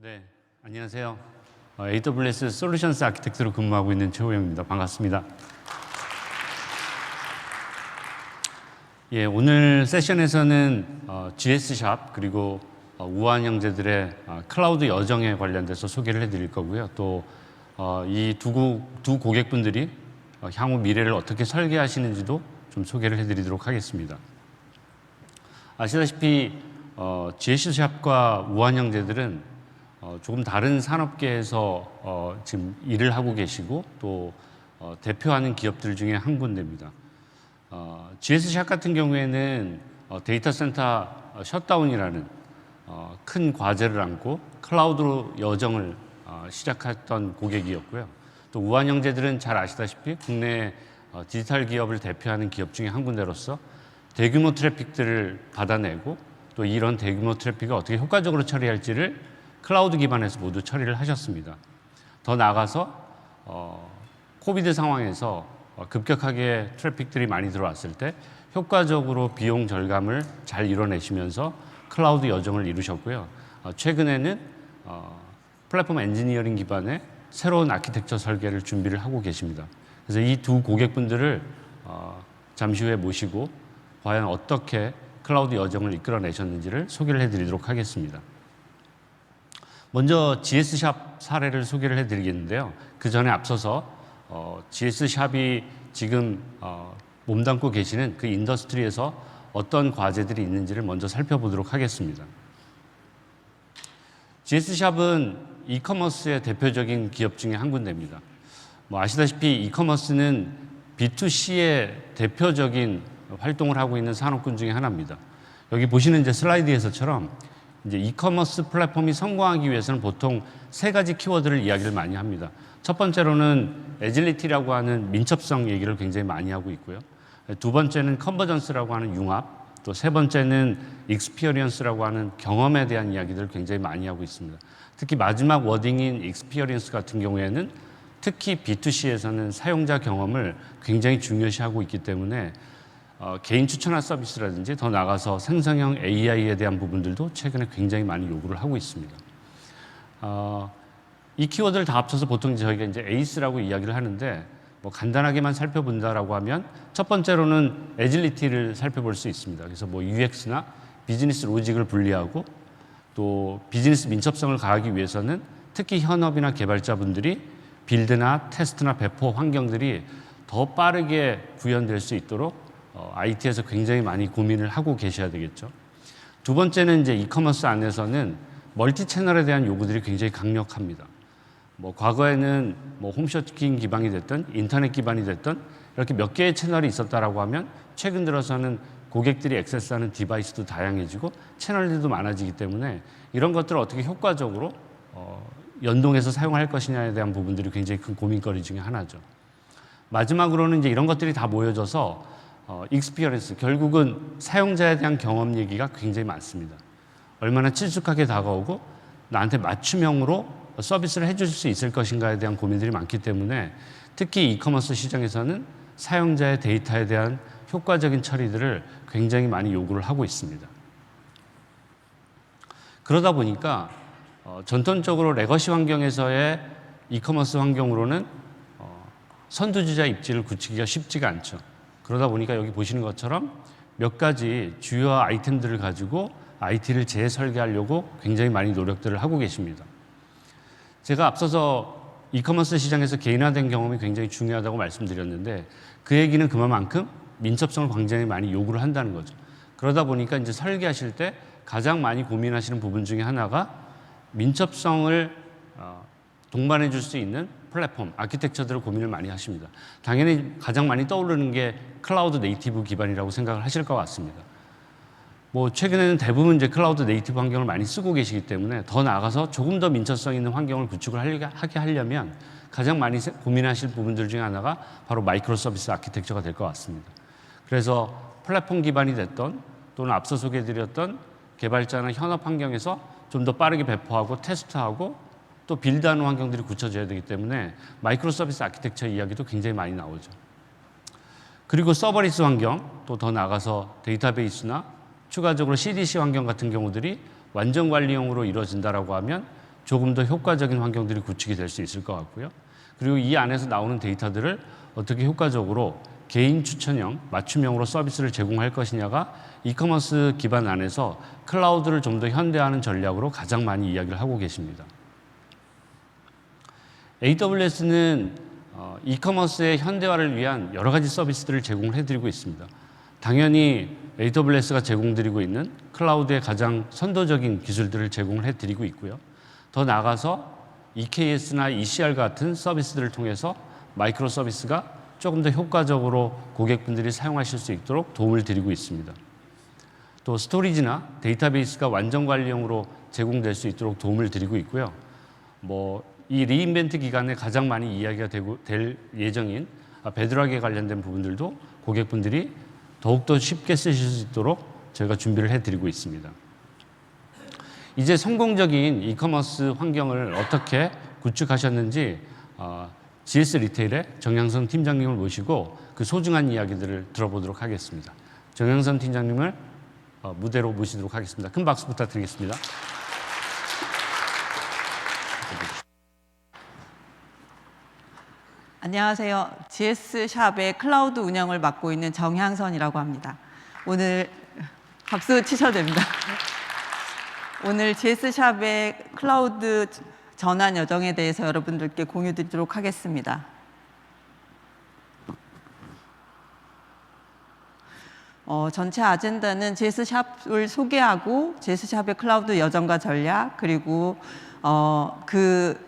네, 안녕하세요. AWS 솔루션스 아키텍트로 근무하고 있는 최호영입니다. 반갑습니다. 예, 오늘 세션에서는 GS샵 그리고 우한 형제들의 클라우드 여정에 관련돼서 소개를 해드릴 거고요. 또 이 두 고객분들이 향후 미래를 어떻게 설계하시는지도 좀 소개를 해드리도록 하겠습니다. 아시다시피 GS샵과 우한 형제들은 조금 다른 산업계에서 지금 일을 하고 계시고 또 대표하는 기업들 중에 한 군데입니다. GS샵 같은 경우에는 데이터 센터 셧다운이라는 큰 과제를 안고 클라우드 여정을 시작했던 고객이었고요. 또 우한 형제들은 잘 아시다시피 국내 디지털 기업을 대표하는 기업 중에 한 군데로서 대규모 트래픽들을 받아내고 또 이런 대규모 트래픽을 어떻게 효과적으로 처리할지를 클라우드 기반에서 모두 처리를 하셨습니다. 더 나아가서 코비드 상황에서 급격하게 트래픽들이 많이 들어왔을 때 효과적으로 비용 절감을 잘 이뤄내시면서 클라우드 여정을 이루셨고요. 최근에는 플랫폼 엔지니어링 기반의 새로운 아키텍처 설계를 준비를 하고 계십니다. 그래서 이 두 고객분들을 잠시 후에 모시고 과연 어떻게 클라우드 여정을 이끌어내셨는지를 소개를 해드리도록 하겠습니다. 먼저 GS샵 사례를 소개를 해드리겠는데요. 그 전에 앞서서 GS샵이 지금 몸담고 계시는 그 인더스트리에서 어떤 과제들이 있는지를 먼저 살펴보도록 하겠습니다. GS샵은 이커머스의 대표적인 기업 중에 한 군데입니다. 아시다시피 이커머스는 B2C의 대표적인 활동을 하고 있는 산업군 중에 하나입니다. 여기 보시는 이제 슬라이드에서처럼 이제 이커머스 플랫폼이 성공하기 위해서는 보통 세 가지 키워드를 이야기를 많이 합니다. 첫 번째로는 애질리티라고 하는 민첩성 얘기를 굉장히 많이 하고 있고요. 두 번째는 컨버전스라고 하는 융합, 또 세 번째는 익스피리언스라고 하는 경험에 대한 이야기들을 굉장히 많이 하고 있습니다. 특히 마지막 워딩인 익스피리언스 같은 경우에는 특히 B2C에서는 사용자 경험을 굉장히 중요시하고 있기 때문에 개인 추천화 서비스라든지 더 나아가서 생성형 AI에 대한 부분들도 최근에 굉장히 많이 요구를 하고 있습니다. 이 키워드를 다 합쳐서 보통 저희가 이제 에이스라고 이야기를 하는데 간단하게만 살펴본다라고 하면 첫 번째로는 애질리티를 살펴볼 수 있습니다. 그래서 UX나 비즈니스 로직을 분리하고 또 비즈니스 민첩성을 가하기 위해서는 특히 현업이나 개발자분들이 빌드나 테스트나 배포 환경들이 더 빠르게 구현될 수 있도록 IT에서 굉장히 많이 고민을 하고 계셔야 되겠죠. 두 번째는 이제 이커머스 안에서는 멀티 채널에 대한 요구들이 굉장히 강력합니다. 과거에는 홈쇼핑 기반이 됐든 인터넷 기반이 됐든 이렇게 몇 개의 채널이 있었다라고 하면 최근 들어서는 고객들이 액세스하는 디바이스도 다양해지고 채널들도 많아지기 때문에 이런 것들을 어떻게 효과적으로 연동해서 사용할 것이냐에 대한 부분들이 굉장히 큰 고민거리 중에 하나죠. 마지막으로는 이제 이런 것들이 다 모여져서 익스피리언스, 결국은 사용자에 대한 경험 얘기가 굉장히 많습니다. 얼마나 친숙하게 다가오고 나한테 맞춤형으로 서비스를 해줄 수 있을 것인가에 대한 고민들이 많기 때문에 특히 이커머스 시장에서는 사용자의 데이터에 대한 효과적인 처리들을 굉장히 많이 요구를 하고 있습니다. 그러다 보니까 전통적으로 레거시 환경에서의 이커머스 환경으로는 선두주자 입지를 굳히기가 쉽지가 않죠. 그러다 보니까 여기 보시는 것처럼 몇 가지 주요 아이템들을 가지고 IT를 재설계하려고 굉장히 많이 노력들을 하고 계십니다. 제가 앞서서 이커머스 시장에서 개인화된 경험이 굉장히 중요하다고 말씀드렸는데 그 얘기는 그만큼 민첩성을 굉장히 많이 요구를 한다는 거죠. 그러다 보니까 이제 설계하실 때 가장 많이 고민하시는 부분 중에 하나가 민첩성을 동반해 줄 수 있는 플랫폼, 아키텍처들을 고민을 많이 하십니다. 당연히 가장 많이 떠오르는 게 클라우드 네이티브 기반이라고 생각을 하실 것 같습니다. 최근에는 대부분 이제 클라우드 네이티브 환경을 많이 쓰고 계시기 때문에 더 나아가서 조금 더 민첩성 있는 환경을 구축을 하게 하려면 가장 많이 고민하실 부분들 중에 하나가 바로 마이크로 서비스 아키텍처가 될 것 같습니다. 그래서 플랫폼 기반이 됐던 또는 앞서 소개해드렸던 개발자나 현업 환경에서 좀 더 빠르게 배포하고 테스트하고 또 빌드하는 환경들이 굳혀져야 되기 때문에 마이크로 서비스 아키텍처 이야기도 굉장히 많이 나오죠. 그리고 서버리스 환경, 또 더 나아가서 데이터베이스나 추가적으로 CDC 환경 같은 경우들이 완전 관리형으로 이루어진다라고 하면 조금 더 효과적인 환경들이 구축이 될 수 있을 것 같고요. 그리고 이 안에서 나오는 데이터들을 어떻게 효과적으로 개인 추천형, 맞춤형으로 서비스를 제공할 것이냐가 이커머스 기반 안에서 클라우드를 좀 더 현대화하는 전략으로 가장 많이 이야기를 하고 계십니다. AWS는 이커머스의 현대화를 위한 여러 가지 서비스들을 제공을 해드리고 있습니다. 당연히 AWS가 제공드리고 있는 클라우드의 가장 선도적인 기술들을 제공을 해드리고 있고요. 더 나아가서 EKS나 ECR 같은 서비스들을 통해서 마이크로 서비스가 조금 더 효과적으로 고객분들이 사용하실 수 있도록 도움을 드리고 있습니다. 또 스토리지나 데이터베이스가 완전 관리용으로 제공될 수 있도록 도움을 드리고 있고요. 이 리인벤트 기간에 가장 많이 이야기가 될 예정인 베드락에 관련된 부분들도 고객분들이 더욱더 쉽게 쓰실 수 있도록 저희가 준비를 해드리고 있습니다. 이제 성공적인 이커머스 환경을 어떻게 구축하셨는지 GS 리테일의 정양선 팀장님을 모시고 그 소중한 이야기들을 들어보도록 하겠습니다. 정양선 팀장님을 무대로 모시도록 하겠습니다. 큰 박수 부탁드리겠습니다. 안녕하세요. GS샵의 클라우드 운영을 맡고 있는 정향선이라고 합니다. 오늘 박수 치셔도 됩니다. 오늘 GS샵의 클라우드 전환 여정에 대해서 여러분들께 공유 드리도록 하겠습니다. 전체 아젠다는 GS샵을 소개하고 GS샵의 클라우드 여정과 전략, 그리고 그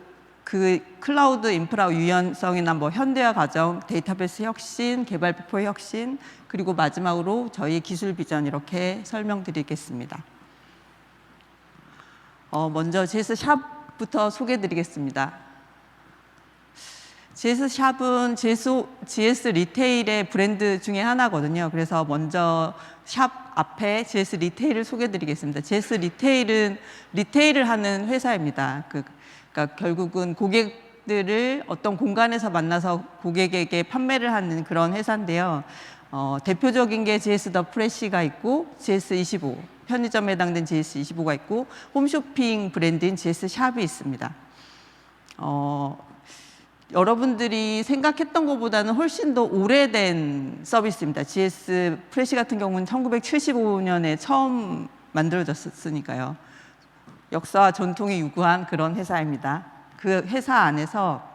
클라우드 인프라 유연성이나 현대화 과정, 데이터베이스 혁신, 개발 비포 혁신, 그리고 마지막으로 저희 기술 비전 이렇게 설명드리겠습니다. 먼저 GS샵부터 소개드리겠습니다. GS샵은 GS 리테일의 브랜드 중에 하나거든요. 그래서 먼저 샵 앞에 GS 리테일을 소개드리겠습니다. GS 리테일은 리테일을 하는 회사입니다. 그러니까 결국은 고객들을 어떤 공간에서 만나서 고객에게 판매를 하는 그런 회사인데요. 대표적인 게 GS 더 프레시가 있고 GS25, 편의점에 해당된 GS25가 있고 홈쇼핑 브랜드인 GS샵이 있습니다. 여러분들이 생각했던 것보다는 훨씬 더 오래된 서비스입니다. GS 프레시 같은 경우는 1975년에 처음 만들어졌으니까요. 역사와 전통이 유구한 그런 회사입니다. 그 회사 안에서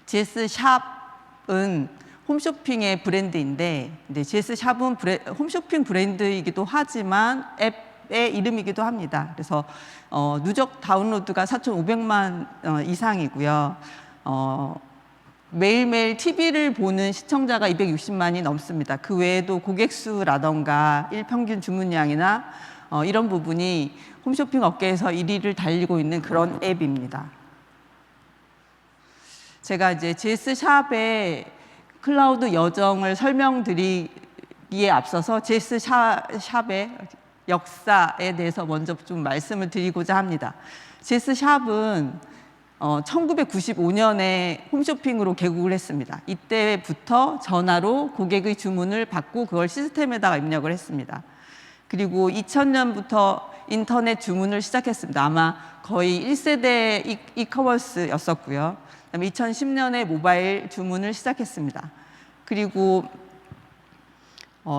GS샵은 홈쇼핑의 브랜드인데, GS샵은 홈쇼핑 브랜드이기도 하지만 앱의 이름이기도 합니다. 그래서 누적 다운로드가 4,500만 이상이고요. 매일매일 TV를 보는 시청자가 260만이 넘습니다. 그 외에도 고객 수라던가 일평균 주문량이나 이런 부분이 홈쇼핑 업계에서 1위를 달리고 있는 그런 앱입니다. 제가 이제 GS샵의 클라우드 여정을 설명드리기에 앞서서 GS샵의 역사에 대해서 먼저 좀 말씀을 드리고자 합니다. GS샵은 1995년에 홈쇼핑으로 개국을 했습니다. 이때부터 전화로 고객의 주문을 받고 그걸 시스템에다가 입력을 했습니다. 그리고 2000년부터 인터넷 주문을 시작했습니다. 아마 거의 1세대 이커머스였었고요. 그다음에 2010년에 모바일 주문을 시작했습니다. 그리고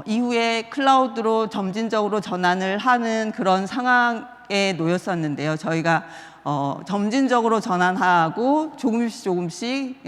이후에 클라우드로 점진적으로 전환을 하는 그런 상황에 놓였었는데요. 저희가 점진적으로 전환하고 조금씩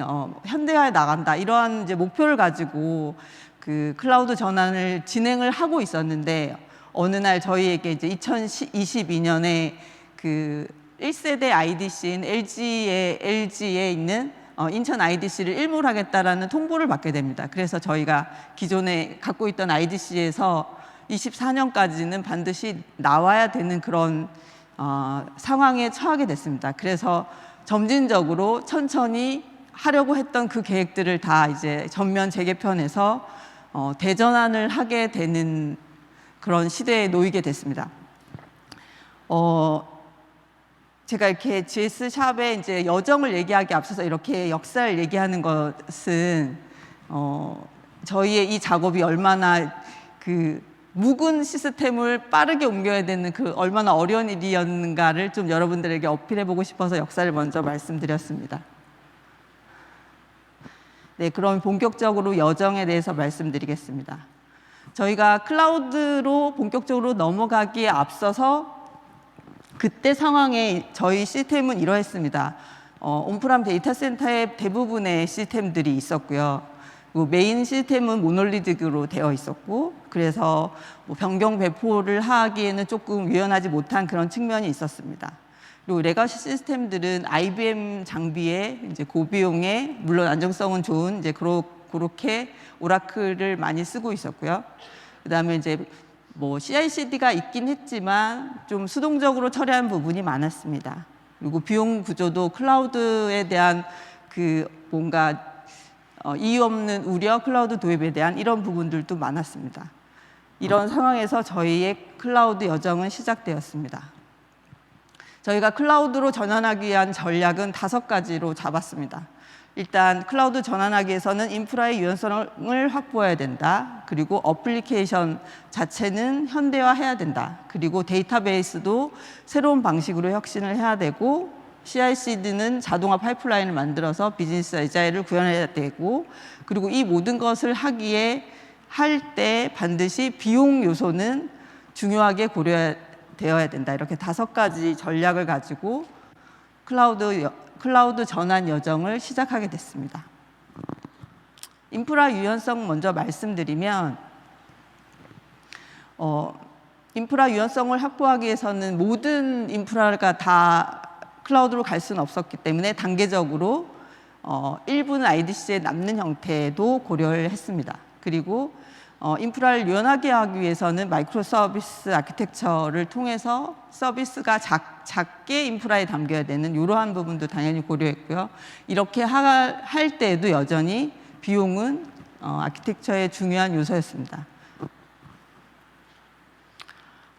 현대화해 나간다, 이러한 이제 목표를 가지고 그 클라우드 전환을 진행을 하고 있었는데, 어느 날 저희에게 이제 2022년에 그 1세대 IDC인 LG에 있는 인천 IDC를 일몰하겠다라는 통보를 받게 됩니다. 그래서 저희가 기존에 갖고 있던 IDC에서 24년까지는 반드시 나와야 되는 그런 상황에 처하게 됐습니다. 그래서 점진적으로 천천히 하려고 했던 그 계획들을 다 이제 전면 재개편해서 대전환을 하게 되는 그런 시대에 놓이게 됐습니다. 제가 이렇게 GS샵의 이제 여정을 얘기하기 앞서서 이렇게 역사를 얘기하는 것은 저희의 이 작업이 얼마나 그 묵은 시스템을 빠르게 옮겨야 되는 그 얼마나 어려운 일이었는가를 좀 여러분들에게 어필해보고 싶어서 역사를 먼저 말씀드렸습니다. 네, 그럼 본격적으로 여정에 대해서 말씀드리겠습니다. 저희가 클라우드로 본격적으로 넘어가기에 앞서서 그때 상황에 저희 시스템은 이러했습니다. 온프람 데이터 센터의 대부분의 시스템들이 있었고요. 메인 시스템은 모놀리틱으로 되어 있었고, 그래서 변경 배포를 하기에는 조금 유연하지 못한 그런 측면이 있었습니다. 그리고 레거시 시스템들은 IBM 장비에 이제 고비용에 물론 안정성은 좋은 이제 그렇게 오라클을 많이 쓰고 있었고요. 그다음에 이제 CI/CD가 있긴 했지만 좀 수동적으로 처리하는 부분이 많았습니다. 그리고 비용 구조도 클라우드에 대한 그 뭔가 이유 없는 우려, 클라우드 도입에 대한 이런 부분들도 많았습니다. 이런 상황에서 저희의 클라우드 여정은 시작되었습니다. 저희가 클라우드로 전환하기 위한 전략은 5가지로 잡았습니다. 일단 클라우드 전환하기 위해서는 인프라의 유연성을 확보해야 된다. 그리고 어플리케이션 자체는 현대화해야 된다. 그리고 데이터베이스도 새로운 방식으로 혁신을 해야 되고, CI/CD는 자동화 파이프라인을 만들어서 비즈니스 애자일을 구현해야 되고, 그리고 이 모든 것을 할 때 반드시 비용 요소는 중요하게 고려되어야 된다. 이렇게 5가지 전략을 가지고 클라우드 전환 여정을 시작하게 됐습니다. 인프라 유연성 먼저 말씀드리면, 인프라 유연성을 확보하기 위해서는 모든 인프라가 다 클라우드로 갈 수는 없었기 때문에 단계적으로 일부는 IDC에 남는 형태도 고려를 했습니다. 그리고 인프라를 유연하게 하기 위해서는 마이크로 서비스 아키텍처를 통해서 서비스가 작게 인프라에 담겨야 되는 이러한 부분도 당연히 고려했고요. 이렇게 할 때에도 여전히 비용은 아키텍처의 중요한 요소였습니다.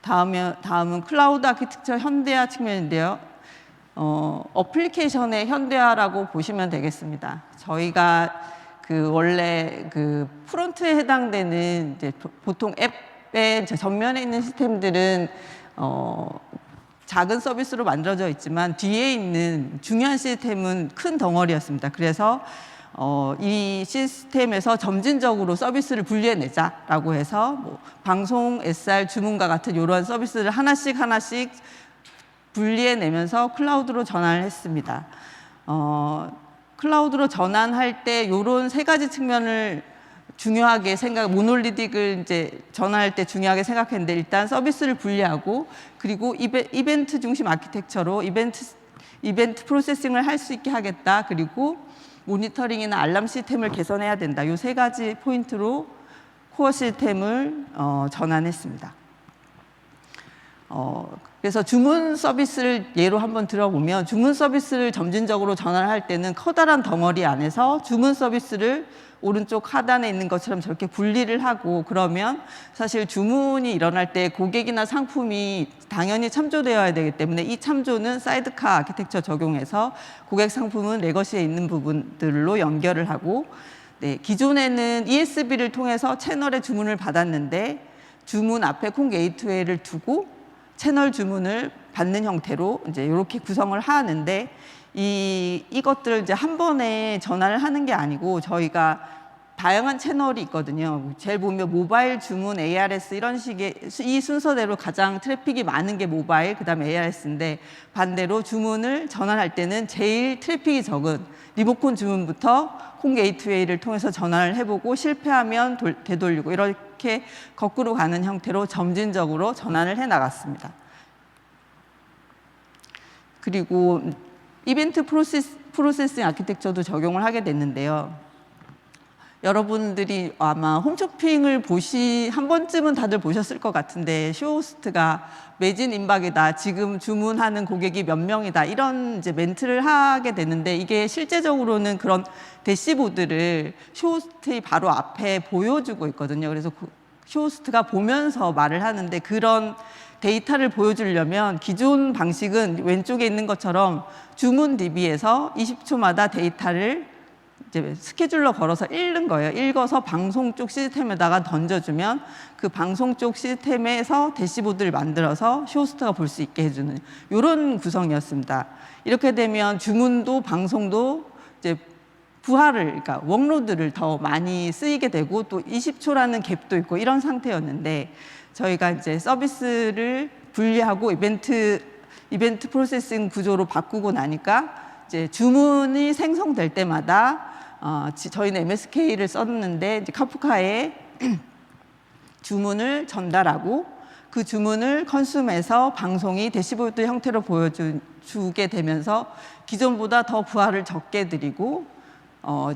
다음은 클라우드 아키텍처 현대화 측면인데요. 어플리케이션의 현대화라고 보시면 되겠습니다. 저희가 원래 프론트에 해당되는 이제 보통 앱의 전면에 있는 시스템들은 작은 서비스로 만들어져 있지만 뒤에 있는 중요한 시스템은 큰 덩어리였습니다. 그래서 이 시스템에서 점진적으로 서비스를 분리해내자라고 해서 방송, SR, 주문과 같은 이러한 서비스를 하나씩 분리해내면서 클라우드로 전환을 했습니다. 클라우드로 전환할 때 이런 3가지 측면을 중요하게 모놀리틱을 이제 전환할 때 중요하게 생각했는데, 일단 서비스를 분리하고, 그리고 이벤트 중심 아키텍처로 이벤트 프로세싱을 할 수 있게 하겠다. 그리고 모니터링이나 알람 시스템을 개선해야 된다. 이 3가지 포인트로 코어 시스템을 전환했습니다. 그래서 주문 서비스를 예로 한번 들어보면, 주문 서비스를 점진적으로 전환할 때는 커다란 덩어리 안에서 주문 서비스를 오른쪽 하단에 있는 것처럼 저렇게 분리를 하고, 그러면 사실 주문이 일어날 때 고객이나 상품이 당연히 참조되어야 되기 때문에 이 참조는 사이드카 아키텍처 적용해서 고객 상품은 레거시에 있는 부분들로 연결을 하고, 기존에는 ESB를 통해서 채널에 주문을 받았는데 주문 앞에 콩 게이트웨이를 두고 채널 주문을 받는 형태로 이제 이렇게 구성을 하는데, 이것들을 이제 한 번에 전환을 하는 게 아니고 저희가 다양한 채널이 있거든요. 제일 보면 모바일 주문, ARS 이런 식의 이 순서대로 가장 트래픽이 많은 게 모바일, 그다음에 ARS인데, 반대로 주문을 전환할 때는 제일 트래픽이 적은 리모컨 주문부터 콩 게이트웨이를 통해서 전환을 해보고 실패하면 되돌리고, 이렇게 거꾸로 가는 형태로 점진적으로 전환을 해 나갔습니다. 그리고 이벤트 프로세싱 아키텍처도 적용을 하게 됐는데요. 여러분들이 아마 홈쇼핑을 한 번쯤은 다들 보셨을 것 같은데, 쇼호스트가 매진 임박이다, 지금 주문하는 고객이 몇 명이다, 이런 이제 멘트를 하게 되는데, 이게 실제적으로는 그런 대시보드를 쇼호스트의 바로 앞에 보여주고 있거든요. 그래서 쇼호스트가 보면서 말을 하는데, 그런 데이터를 보여주려면 기존 방식은 왼쪽에 있는 것처럼 주문 DB에서 20초마다 데이터를 이제 스케줄러 걸어서 읽는 거예요. 읽어서 방송 쪽 시스템에다가 던져주면 그 방송 쪽 시스템에서 대시보드를 만들어서 쇼호스트가 볼 수 있게 해주는 이런 구성이었습니다. 이렇게 되면 주문도 방송도 이제 부하를, 그러니까 워크로드를 더 많이 쓰이게 되고 또 20초라는 갭도 있고 이런 상태였는데 저희가 이제 서비스를 분리하고 이벤트 프로세싱 구조로 바꾸고 나니까 이제 주문이 생성될 때마다 저희는 MSK를 썼는데 이제 카프카에 주문을 전달하고 그 주문을 컨숨해서 방송이 대시보드 형태로 보여주게 되면서 기존보다 더 부하를 적게 드리고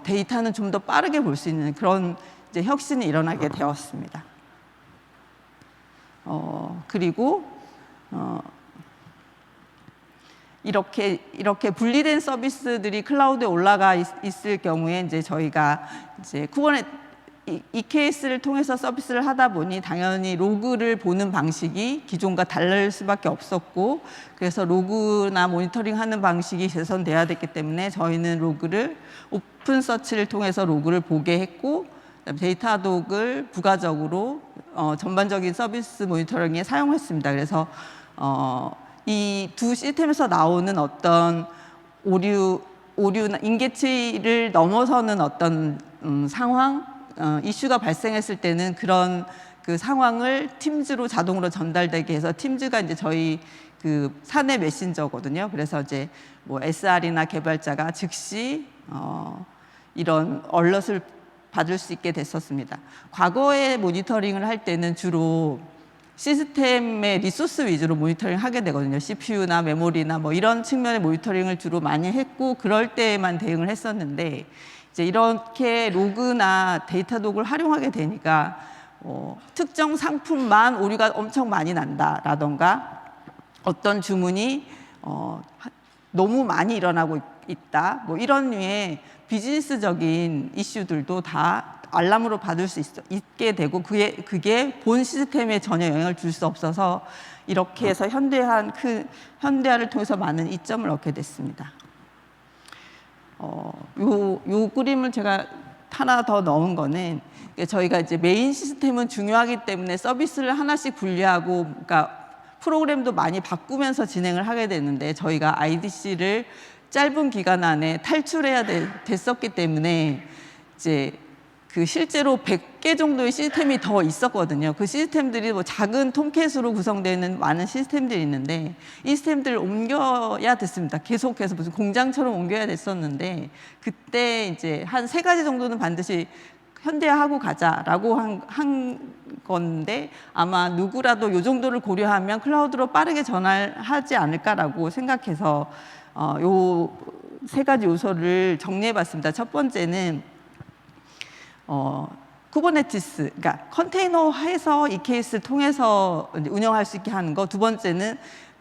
데이터는 좀 더 빠르게 볼 수 있는 그런 이제 혁신이 일어나게 되었습니다. 그리고 이렇게 분리된 서비스들이 클라우드에 올라가 있을 경우에 이제 저희가 이제 EKS를 통해서 서비스를 하다 보니 당연히 로그를 보는 방식이 기존과 다를 수밖에 없었고 그래서 로그나 모니터링 하는 방식이 개선돼야 됐기 때문에 저희는 로그를 오픈 서치를 통해서 로그를 보게 했고 데이터독을 부가적으로 전반적인 서비스 모니터링에 사용했습니다. 그래서 이 두 시스템에서 나오는 어떤 오류나 인계치를 넘어서는 어떤 상황, 이슈가 발생했을 때는 그런 그 상황을 팀즈로 자동으로 전달되게 해서 팀즈가 이제 저희 그 사내 메신저거든요. 그래서 이제 뭐 SR이나 개발자가 즉시 이런 얼럿을 받을 수 있게 됐었습니다. 과거에 모니터링을 할 때는 주로 시스템의 리소스 위주로 모니터링 하게 되거든요. CPU나 메모리나 뭐 이런 측면의 모니터링을 주로 많이 했고 그럴 때만 대응을 했었는데 이제 이렇게 로그나 데이터독을 활용하게 되니까 특정 상품만 오류가 엄청 많이 난다라던가 어떤 주문이 너무 많이 일어나고 있다. 뭐 이런 류의 비즈니스적인 이슈들도 다 알람으로 받을 수 있게 되고 그게 본 시스템에 전혀 영향을 줄 수 없어서 이렇게 해서 현대화를 통해서 많은 이점을 얻게 됐습니다. 요 그림을 제가 하나 더 넣은 거는 저희가 이제 메인 시스템은 중요하기 때문에 서비스를 하나씩 분리하고 그러니까 프로그램도 많이 바꾸면서 진행을 하게 되는데 저희가 IDC를 짧은 기간 안에 탈출해야 됐었기 때문에 이제 그 실제로 100개 정도의 시스템이 더 있었거든요. 그 시스템들이 뭐 작은 톰캣으로 구성되는 많은 시스템들이 있는데 이 시스템들을 옮겨야 됐습니다. 계속해서 무슨 공장처럼 옮겨야 됐었는데 그때 이제 한 3가지 정도는 반드시 현대화하고 가자라고 한 건데 아마 누구라도 이 정도를 고려하면 클라우드로 빠르게 전환하지 않을까라고 생각해서 요 3가지 요소를 정리해봤습니다. 첫 번째는 쿠버네티스, 그러니까 컨테이너화해서 EKS를 통해서 운영할 수 있게 하는 거. 두 번째는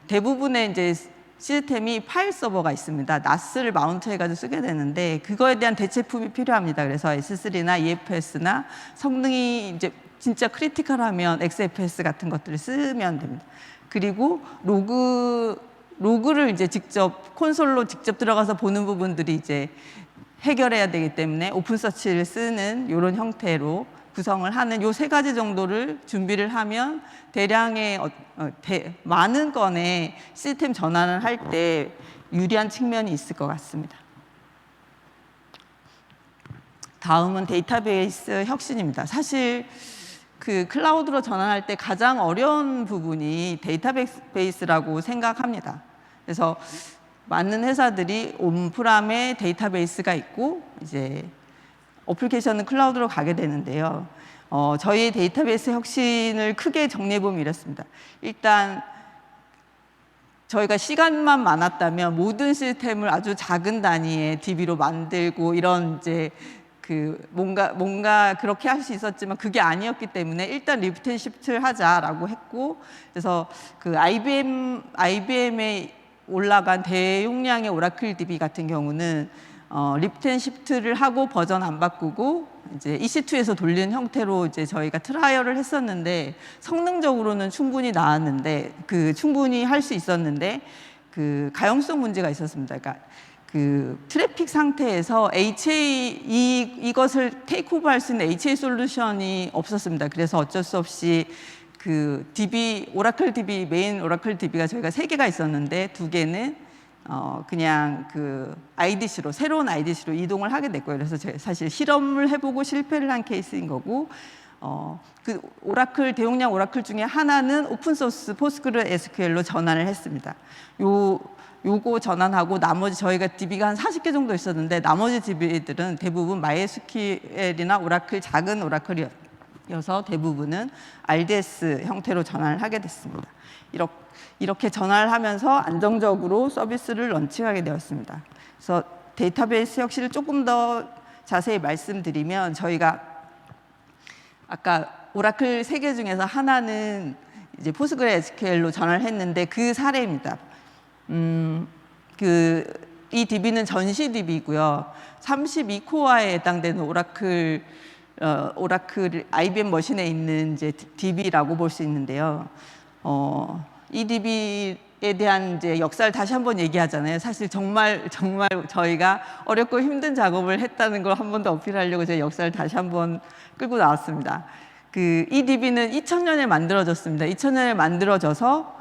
대부분의 이제 시스템이 파일 서버가 있습니다. NAS를 마운트해가지고 쓰게 되는데 그거에 대한 대체품이 필요합니다. 그래서 S3나 EFS나 성능이 이제 진짜 크리티컬하면 XFS 같은 것들을 쓰면 됩니다. 그리고 로그를 이제 직접 콘솔로 직접 들어가서 보는 부분들이 이제 해결해야 되기 때문에 오픈서치를 쓰는 이런 형태로 구성을 하는 요 3가지 정도를 준비를 하면 대량의 많은 건의 시스템 전환을 할 때 유리한 측면이 있을 것 같습니다. 다음은 데이터베이스 혁신입니다. 사실 그 클라우드로 전환할 때 가장 어려운 부분이 데이터베이스라고 생각합니다. 그래서 많은 회사들이 온프람에 데이터베이스가 있고 이제 어플리케이션은 클라우드로 가게 되는데요. 저희 데이터베이스 혁신을 크게 정리해보면 이렇습니다. 일단 저희가 시간만 많았다면 모든 시스템을 아주 작은 단위의 DB로 만들고 이런 이제 그 뭔가 그렇게 할 수 있었지만 그게 아니었기 때문에 일단 리프트 앤 시프트를 하자라고 했고 그래서 그 IBM에 올라간 대용량의 오라클 DB 같은 경우는 리프트 앤 시프트를 하고 버전 안 바꾸고 이제 EC2에서 돌리는 형태로 이제 저희가 트라이얼을 했었는데 성능적으로는 충분히 나았는데 충분히 할 수 있었는데 그 가용성 문제가 있었습니다. 그러니까 그 트래픽 상태에서 이것을 테이크오버 할 수 있는 HA 솔루션이 없었습니다. 그래서 어쩔 수 없이 그 오라클 DB, 메인 오라클 DB가 저희가 3개가 있었는데 2개는 그냥 그 IDC로, 새로운 IDC로 이동을 하게 됐고요. 그래서 제가 사실 실험을 해보고 실패를 한 케이스인 거고, 그 대용량 오라클 중에 하나는 오픈소스 PostgreSQL로 전환을 했습니다. 요거 전환하고 나머지 저희가 DB가 한 40개 정도 있었는데 나머지 DB들은 대부분 MySQL이나 오라클, 작은 오라클이어서 대부분은 RDS 형태로 전환을 하게 됐습니다. 이렇게 전환을 하면서 안정적으로 서비스를 런칭하게 되었습니다. 그래서 데이터베이스 혁신을 조금 더 자세히 말씀드리면 저희가 아까 오라클 3개 중에서 하나는 이제 PostgreSQL로 전환을 했는데 그 사례입니다. 이 DB는 전시 DB이고요. 32코어에 해당되는 오라클 IBM 머신에 있는 이제 DB라고 볼 수 있는데요. 이 DB에 대한 이제 역사를 다시 한번 얘기하잖아요. 사실 정말 저희가 어렵고 힘든 작업을 했다는 걸 한 번 더 어필하려고 제가 역사를 다시 한번 끌고 나왔습니다. 이 DB는 2000년에 만들어졌습니다. 2000년에 만들어져서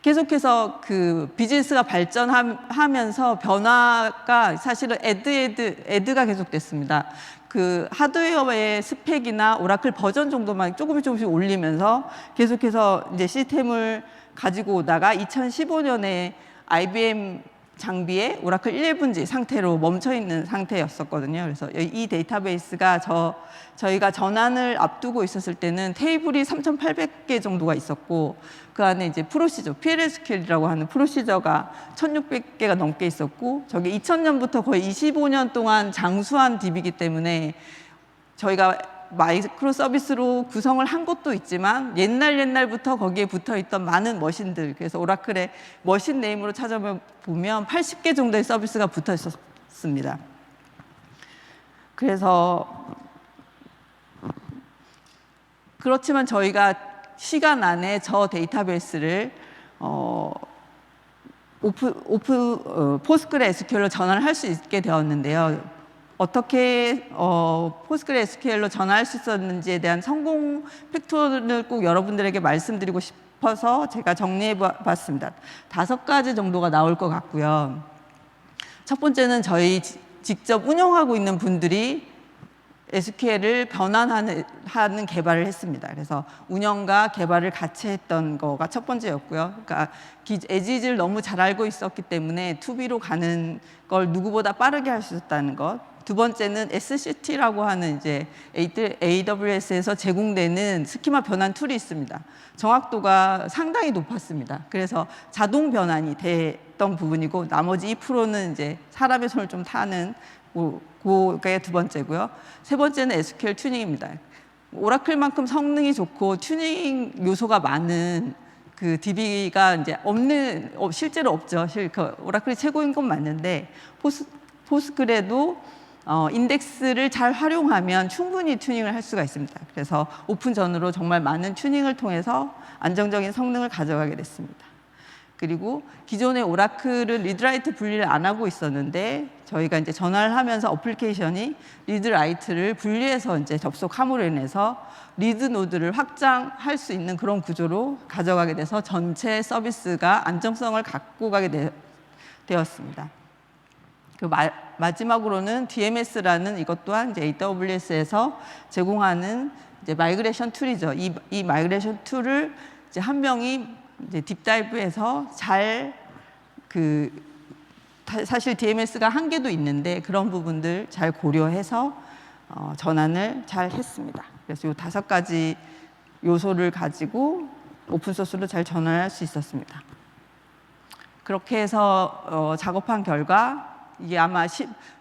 계속해서 그 비즈니스가 발전하면서 변화가 사실은 애드가 계속됐습니다. 그 하드웨어의 스펙이나 오라클 버전 정도만 조금씩 올리면서 계속해서 이제 시스템을 가지고 오다가 2015년에 IBM 장비에 오라클 11G 상태로 멈춰 있는 상태였었거든요. 그래서 이 데이터베이스가 저희가 전환을 앞두고 있었을 때는 테이블이 3,800개 정도가 있었고 그 안에 이제 프로시저, PLSQL이라고 하는 프로시저가 1,600개가 넘게 있었고 저게 2000년부터 거의 25년 동안 장수한 DB이기 때문에 저희가 마이크로 서비스로 구성을 한 것도 있지만 옛날부터 거기에 붙어있던 많은 머신들, 그래서 오라클의 머신 네임으로 찾아보면 80개 정도의 서비스가 붙어 있었습니다. 그래서 그렇지만 저희가 시간 안에 저 데이터베이스를 PostgreSQL로 전환을 할 수 있게 되었는데요. 어떻게 PostgreSQL로 전환할 수 있었는지에 대한 성공 팩tor을 꼭 여러분들에게 말씀드리고 싶어서 제가 정리해 봤습니다. 5가지 정도가 나올 것 같고요. 첫 번째는 저희 직접 운영하고 있는 분들이 SQL을 변환하는 개발을 했습니다. 그래서 운영과 개발을 같이 했던 거가 첫 번째였고요. 그러니까 에지즈를 너무 잘 알고 있었기 때문에 투비로 가는 걸 누구보다 빠르게 할 수 있었다는 것. 두 번째는 SCT라고 하는 이제 AWS에서 제공되는 스키마 변환 툴이 있습니다. 정확도가 상당히 높았습니다. 그래서 자동 변환이 됐던 부분이고 나머지 2%는 이제 사람의 손을 좀 타는 그게 두 번째고요. 세 번째는 SQL 튜닝입니다. 오라클만큼 성능이 좋고 튜닝 요소가 많은 그 DB가 이제 실제로 없죠. 오라클이 최고인 건 맞는데 포스그레도 인덱스를 잘 활용하면 충분히 튜닝을 할 수가 있습니다. 그래서 오픈전으로 정말 많은 튜닝을 통해서 안정적인 성능을 가져가게 됐습니다. 그리고 기존의 오라클을 리드라이트 분리를 안 하고 있었는데 저희가 이제 전환을 하면서 어플리케이션이 리드라이트를 분리해서 이제 접속함으로 인해서 리드 노드를 확장할 수 있는 그런 구조로 가져가게 돼서 전체 서비스가 안정성을 갖고 가게 되었습니다. 마지막으로는 DMS라는 이것 또한 이제 AWS에서 제공하는 이제 마이그레이션 툴이죠. 이 마이그레이션 툴을 이제 한 명이 이제 딥다이브해서 사실 DMS가 한계도 있는데 그런 부분들 잘 고려해서 전환을 잘 했습니다. 그래서 이 5가지 요소를 가지고 오픈소스로 잘 전환할 수 있었습니다. 그렇게 해서 작업한 결과 이게 아마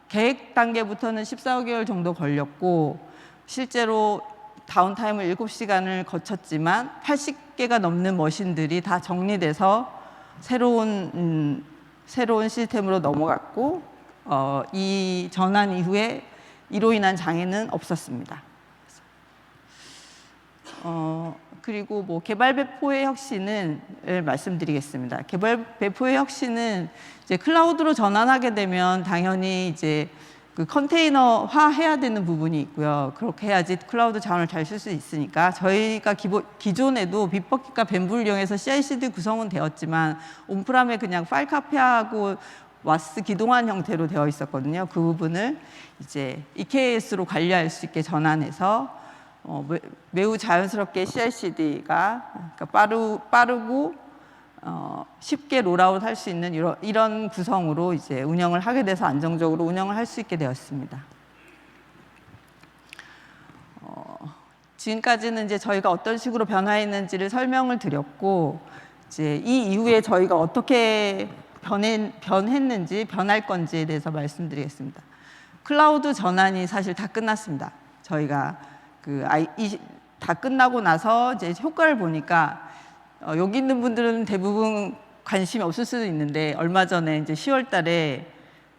계획 단계부터는 14개월 정도 걸렸고 실제로 다운타임을 7시간을 거쳤지만 80개가 넘는 머신들이 다 정리돼서 새로운 시스템으로 넘어갔고 이 전환 이후에 이로 인한 장애는 없었습니다. 그리고 뭐 개발 배포의 혁신을 말씀드리겠습니다. 개발 배포의 혁신은 이제 클라우드로 전환하게 되면 당연히 이제 그 컨테이너화 해야 되는 부분이 있고요. 그렇게 해야지 클라우드 자원을 잘 쓸 수 있으니까 저희가 기존에도 빗버킷과 뱀불 이용해서 CI/CD 구성은 되었지만 온프람에 그냥 파일 카피하고 와스 기동한 형태로 되어 있었거든요. 그 부분을 이제 EKS로 관리할 수 있게 전환해서 매우 자연스럽게 CI/CD가 그러니까 빠르고 쉽게 롤아웃 할 수 있는 이런 구성으로 이제 운영을 하게 돼서 안정적으로 운영을 할 수 있게 되었습니다. 지금까지는 이제 저희가 어떤 식으로 변화했는지를 설명을 드렸고, 이제 이 이후에 저희가 어떻게 변했는지, 변할 건지에 대해서 말씀드리겠습니다. 클라우드 전환이 사실 다 끝났습니다. 저희가 다 끝나고 나서 이제 효과를 보니까 여기 있는 분들은 대부분 관심이 없을 수도 있는데 얼마 전에 이제 10월 달에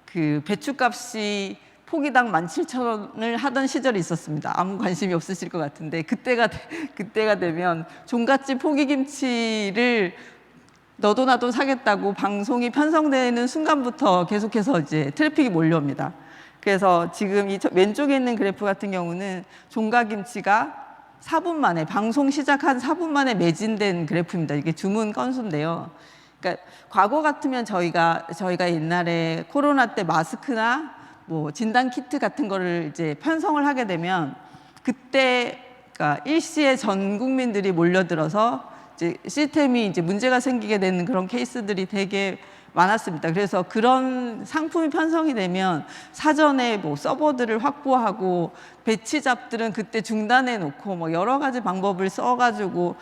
그 배추값이 포기당 17,000원을 하던 시절이 있었습니다. 아무 관심이 없으실 것 같은데 그때가 되면 종갓집 포기김치를 너도 나도 사겠다고 방송이 편성되는 순간부터 계속해서 이제 트래픽이 몰려옵니다. 그래서 지금 이 왼쪽에 있는 그래프 같은 경우는 종갓김치가 4분 만에 방송 시작한 4분 만에 매진된 그래프입니다. 이게 주문 건수인데요. 그러니까 과거 같으면 저희가 옛날에 코로나 때 마스크나 뭐 진단 키트 같은 거를 이제 편성을 하게 되면 그때 그러니까 일시에 전 국민들이 몰려들어서 이제 시스템이 이제 문제가 생기게 되는 그런 케이스들이 되게 많았습니다. 그래서 그런 상품이 편성이 되면 사전에 뭐 서버들을 확보하고 배치 잡들은 그때 중단해 놓고 뭐 여러 가지 방법을 써가지고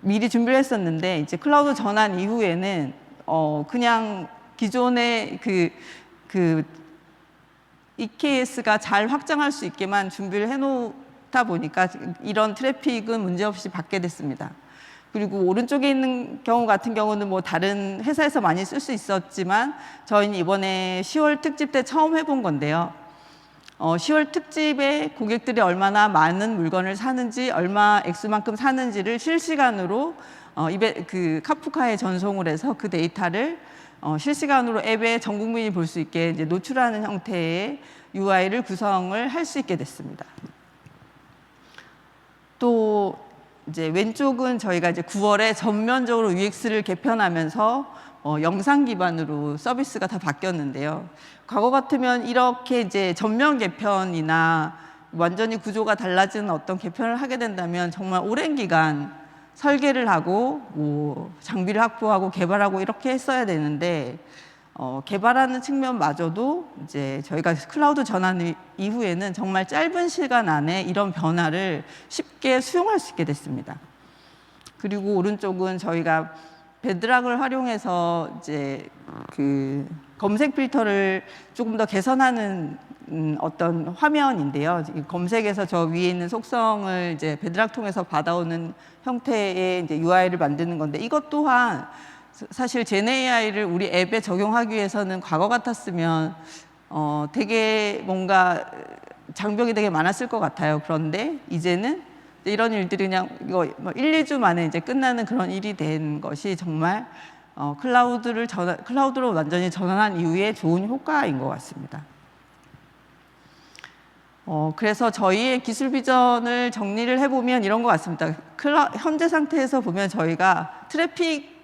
미리 준비를 했었는데 이제 클라우드 전환 이후에는 그냥 기존의 EKS가 잘 확장할 수 있게만 준비를 해놓다 보니까 이런 트래픽은 문제없이 받게 됐습니다. 그리고 오른쪽에 있는 경우 같은 경우는 뭐 다른 회사에서 많이 쓸 수 있었지만 저희는 이번에 10월 특집 때 처음 해본 건데요. 10월 특집에 고객들이 얼마나 많은 물건을 사는지, 얼마 액수만큼 사는지를 실시간으로 카프카에 전송을 해서 그 데이터를 실시간으로 앱에 전 국민이 볼 수 있게 이제 노출하는 형태의 UI를 구성을 할 수 있게 됐습니다. 또 이제 왼쪽은 저희가 이제 9월에 전면적으로 UX를 개편하면서 영상 기반으로 서비스가 다 바뀌었는데요. 과거 같으면 이렇게 이제 전면 개편이나 완전히 구조가 달라지는 어떤 개편을 하게 된다면 정말 오랜 기간 설계를 하고 뭐 장비를 확보하고 개발하고 이렇게 했어야 되는데 개발하는 측면마저도 이제 저희가 클라우드 전환 이후에는 정말 짧은 시간 안에 이런 변화를 쉽게 수용할 수 있게 됐습니다. 그리고 오른쪽은 저희가 베드락을 활용해서 이제 검색 필터를 조금 더 개선하는 어떤 화면인데요. 검색에서 저 위에 있는 속성을 이제 베드락 통해서 받아오는 형태의 이제 UI를 만드는 건데 이것 또한 사실 제네AI를 우리 앱에 적용하기 위해서는 과거 같았으면 되게 뭔가 장벽이 되게 많았을 것 같아요. 그런데 이제는 이런 일들이 그냥 이거 1, 2주 만에 이제 끝나는 그런 일이 된 것이 정말 클라우드로 완전히 전환한 이후에 좋은 효과인 것 같습니다. 그래서 저희의 기술 비전을 정리를 해보면 이런 것 같습니다. 현재 상태에서 보면 저희가 트래픽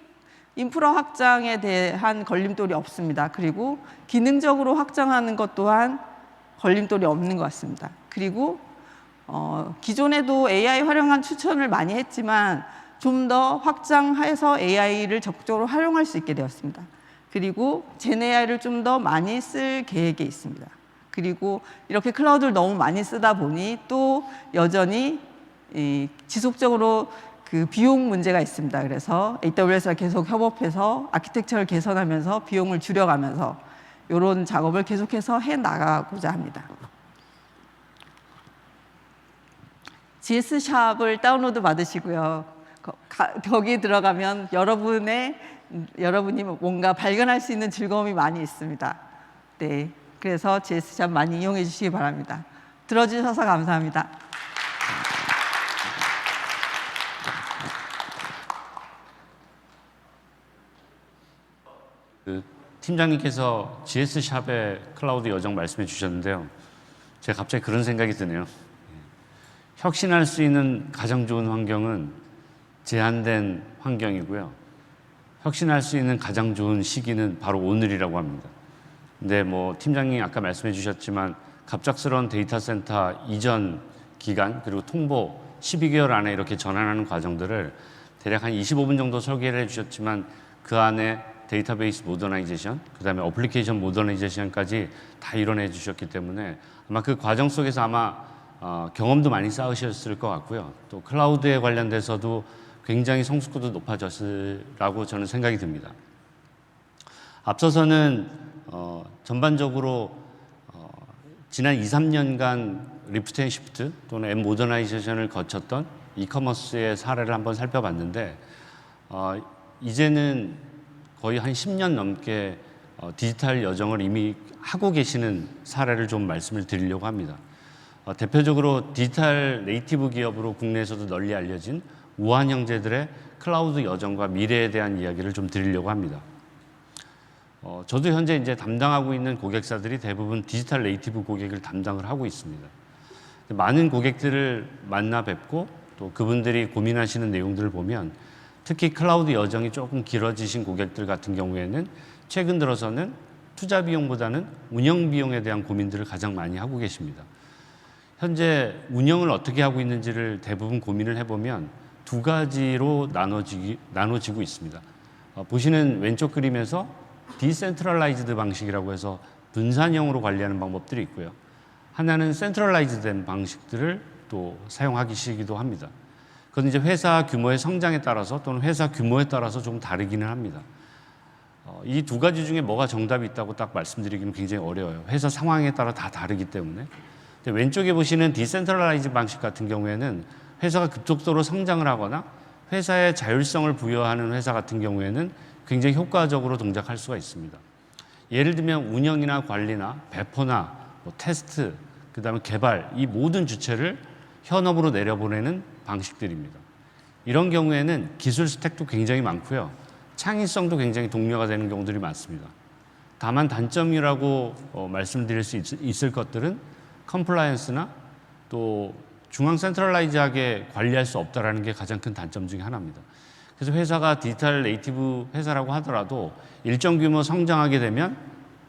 인프라 확장에 대한 걸림돌이 없습니다. 그리고 기능적으로 확장하는 것 또한 걸림돌이 없는 것 같습니다. 그리고 기존에도 AI 활용한 추천을 많이 했지만 좀 더 확장해서 AI를 적극적으로 활용할 수 있게 되었습니다. 그리고 제네AI를 좀 더 많이 쓸 계획에 있습니다. 그리고 이렇게 클라우드를 너무 많이 쓰다 보니 또 여전히 지속적으로 비용 문제가 있습니다. 그래서 AWS와 계속 협업해서 아키텍처를 개선하면서 비용을 줄여가면서 이런 작업을 계속해서 해 나가고자 합니다. GS샵을 다운로드 받으시고요. 거기 들어가면 여러분이 뭔가 발견할 수 있는 즐거움이 많이 있습니다. 네, 그래서 GS샵 많이 이용해 주시기 바랍니다. 들어주셔서 감사합니다. 팀장님께서 GS샵의 클라우드 여정 말씀해 주셨는데요. 제가 갑자기 그런 생각이 드네요. 혁신할 수 있는 가장 좋은 환경은 제한된 환경이고요. 혁신할 수 있는 가장 좋은 시기는 바로 오늘이라고 합니다. 근데 뭐 팀장님 아까 말씀해 주셨지만 갑작스러운 데이터 센터 이전 기간 그리고 통보 12개월 안에 이렇게 전환하는 과정들을 대략 한 25분 정도 설계를 해주셨지만 그 안에 데이터베이스 모더나이제이션, 그 다음에 어플리케이션 모더나이제이션까지 다 이뤄내 주셨기 때문에 아마 그 과정 속에서 아마 경험도 많이 쌓으셨을 것 같고요. 또 클라우드에 관련돼서도 굉장히 성숙도도 높아졌으라고 저는 생각이 듭니다. 앞서서는 전반적으로 지난 2, 3년간 리프트 앤 시프트 또는 앱 모더나이제이션을 거쳤던 이커머스의 사례를 한번 살펴봤는데 이제는 거의 한 10년 넘게 디지털 여정을 이미 하고 계시는 사례를 좀 말씀을 드리려고 합니다. 대표적으로 디지털 네이티브 기업으로 국내에서도 널리 알려진 우한 형제들의 클라우드 여정과 미래에 대한 이야기를 좀 드리려고 합니다. 저도 현재 이제 담당하고 있는 고객사들이 대부분 디지털 네이티브 고객을 담당을 하고 있습니다. 많은 고객들을 만나 뵙고 또 그분들이 고민하시는 내용들을 보면 특히 클라우드 여정이 조금 길어지신 고객들 같은 경우에는 최근 들어서는 투자 비용보다는 운영 비용에 대한 고민들을 가장 많이 하고 계십니다. 현재 운영을 어떻게 하고 있는지를 대부분 고민을 해보면 두 가지로 나눠지고 있습니다. 보시는 왼쪽 그림에서 디센트럴라이즈드 방식이라고 해서 분산형으로 관리하는 방법들이 있고요. 하나는 센트럴라이즈된 방식들을 또 사용하시기도 합니다. 그건 이제 회사 규모의 성장에 따라서 또는 회사 규모에 따라서 조금 다르기는 합니다. 이 두 가지 중에 뭐가 정답이 있다고 딱 말씀드리기는 굉장히 어려워요. 회사 상황에 따라 다 다르기 때문에. 근데 왼쪽에 보시는 디센트럴라이즈 방식 같은 경우에는 회사가 급속도로 성장을 하거나 회사의 자율성을 부여하는 회사 같은 경우에는 굉장히 효과적으로 동작할 수가 있습니다. 예를 들면 운영이나 관리나 배포나 테스트, 그 다음에 개발 이 모든 주체를 현업으로 내려보내는 방식들입니다. 이런 경우에는 기술 스택도 굉장히 많고요. 창의성도 굉장히 독려가 되는 경우들이 많습니다. 다만 단점이라고 말씀드릴 수 있을 것들은 컴플라이언스나 또 중앙 센트럴라이즈하게 관리할 수 없다는 게 가장 큰 단점 중에 하나입니다. 그래서 회사가 디지털 네이티브 회사라고 하더라도 일정 규모 성장하게 되면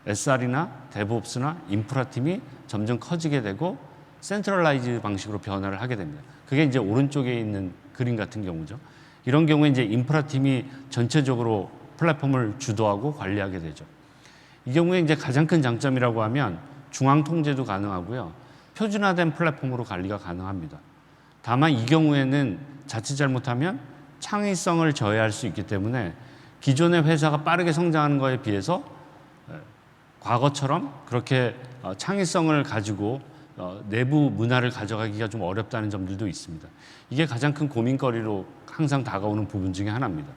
SR이나 데브옵스나 인프라 팀이 점점 커지게 되고 센트럴라이즈 방식으로 변화를 하게 됩니다. 그게 이제 오른쪽에 있는 그림 같은 경우죠. 이런 경우에 이제 인프라 팀이 전체적으로 플랫폼을 주도하고 관리하게 되죠. 이 경우에 이제 가장 큰 장점이라고 하면 중앙 통제도 가능하고요. 표준화된 플랫폼으로 관리가 가능합니다. 다만 이 경우에는 자칫 잘못하면 창의성을 저해할 수 있기 때문에 기존의 회사가 빠르게 성장하는 것에 비해서 과거처럼 그렇게 창의성을 가지고 내부 문화를 가져가기가 좀 어렵다는 점들도 있습니다. 이게 가장 큰 고민거리로 항상 다가오는 부분 중에 하나입니다.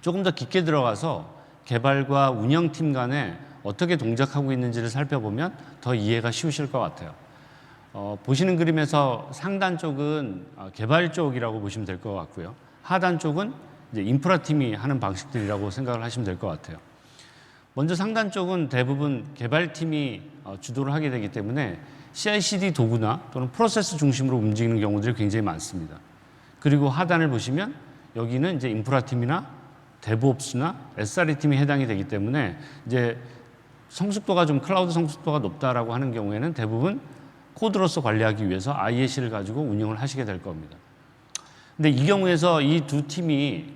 조금 더 깊게 들어가서 개발과 운영팀 간에 어떻게 동작하고 있는지를 살펴보면 더 이해가 쉬우실 것 같아요. 보시는 그림에서 상단 쪽은 개발 쪽이라고 보시면 될 것 같고요. 하단 쪽은 이제 인프라 팀이 하는 방식들이라고 생각을 하시면 될 것 같아요. 먼저 상단 쪽은 대부분 개발팀이 주도를 하게 되기 때문에 CI/CD 도구나 또는 프로세스 중심으로 움직이는 경우들이 굉장히 많습니다. 그리고 하단을 보시면 여기는 이제 인프라 팀이나 데브옵스나 SRE 팀이 해당이 되기 때문에 이제 성숙도가 좀 클라우드 성숙도가 높다라고 하는 경우에는 대부분 코드로서 관리하기 위해서 IAC를 가지고 운영을 하시게 될 겁니다. 근데 이 경우에서 이 두 팀이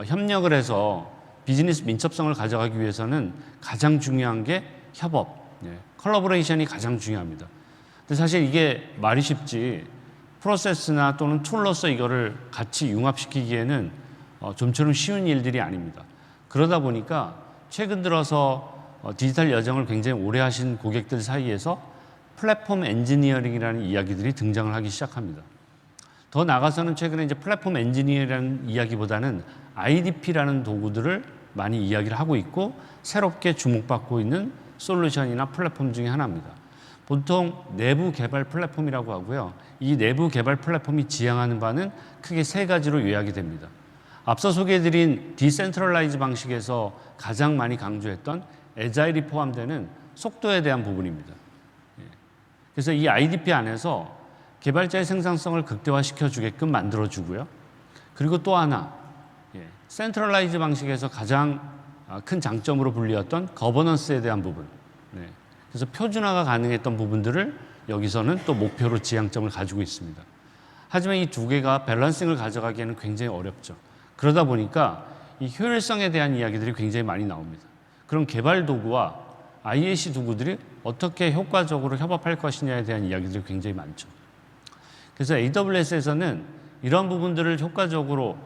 협력을 해서 비즈니스 민첩성을 가져가기 위해서는 가장 중요한 게 협업, 컬러버레이션이 가장 중요합니다. 근데 사실 이게 말이 쉽지 프로세스나 또는 툴로서 이거를 같이 융합시키기에는 좀처럼 쉬운 일들이 아닙니다. 그러다 보니까 최근 들어서 디지털 여정을 굉장히 오래 하신 고객들 사이에서 플랫폼 엔지니어링이라는 이야기들이 등장을 하기 시작합니다. 더 나아가서는 최근에 이제 플랫폼 엔지니어링이라는 이야기보다는 IDP라는 도구들을 많이 이야기를 하고 있고 새롭게 주목받고 있는 솔루션이나 플랫폼 중에 하나입니다. 보통 내부 개발 플랫폼이라고 하고요. 이 내부 개발 플랫폼이 지향하는 바는 크게 세 가지로 요약이 됩니다. 앞서 소개해드린 디센트럴라이즈 방식에서 가장 많이 강조했던 애자일이 포함되는 속도에 대한 부분입니다. 그래서 이 IDP 안에서 개발자의 생산성을 극대화시켜 주게끔 만들어 주고요. 그리고 또 하나, 센트럴라이즈 방식에서 가장 큰 장점으로 불리웠던 거버넌스에 대한 부분. 그래서 표준화가 가능했던 부분들을 여기서는 또 목표로 지향점을 가지고 있습니다. 하지만 이 두 개가 밸런싱을 가져가기에는 굉장히 어렵죠. 그러다 보니까 이 효율성에 대한 이야기들이 굉장히 많이 나옵니다. 그럼 개발 도구와 IAC 도구들이 어떻게 효과적으로 협업할 것이냐에 대한 이야기들이 굉장히 많죠. 그래서 AWS에서는 이런 부분들을 효과적으로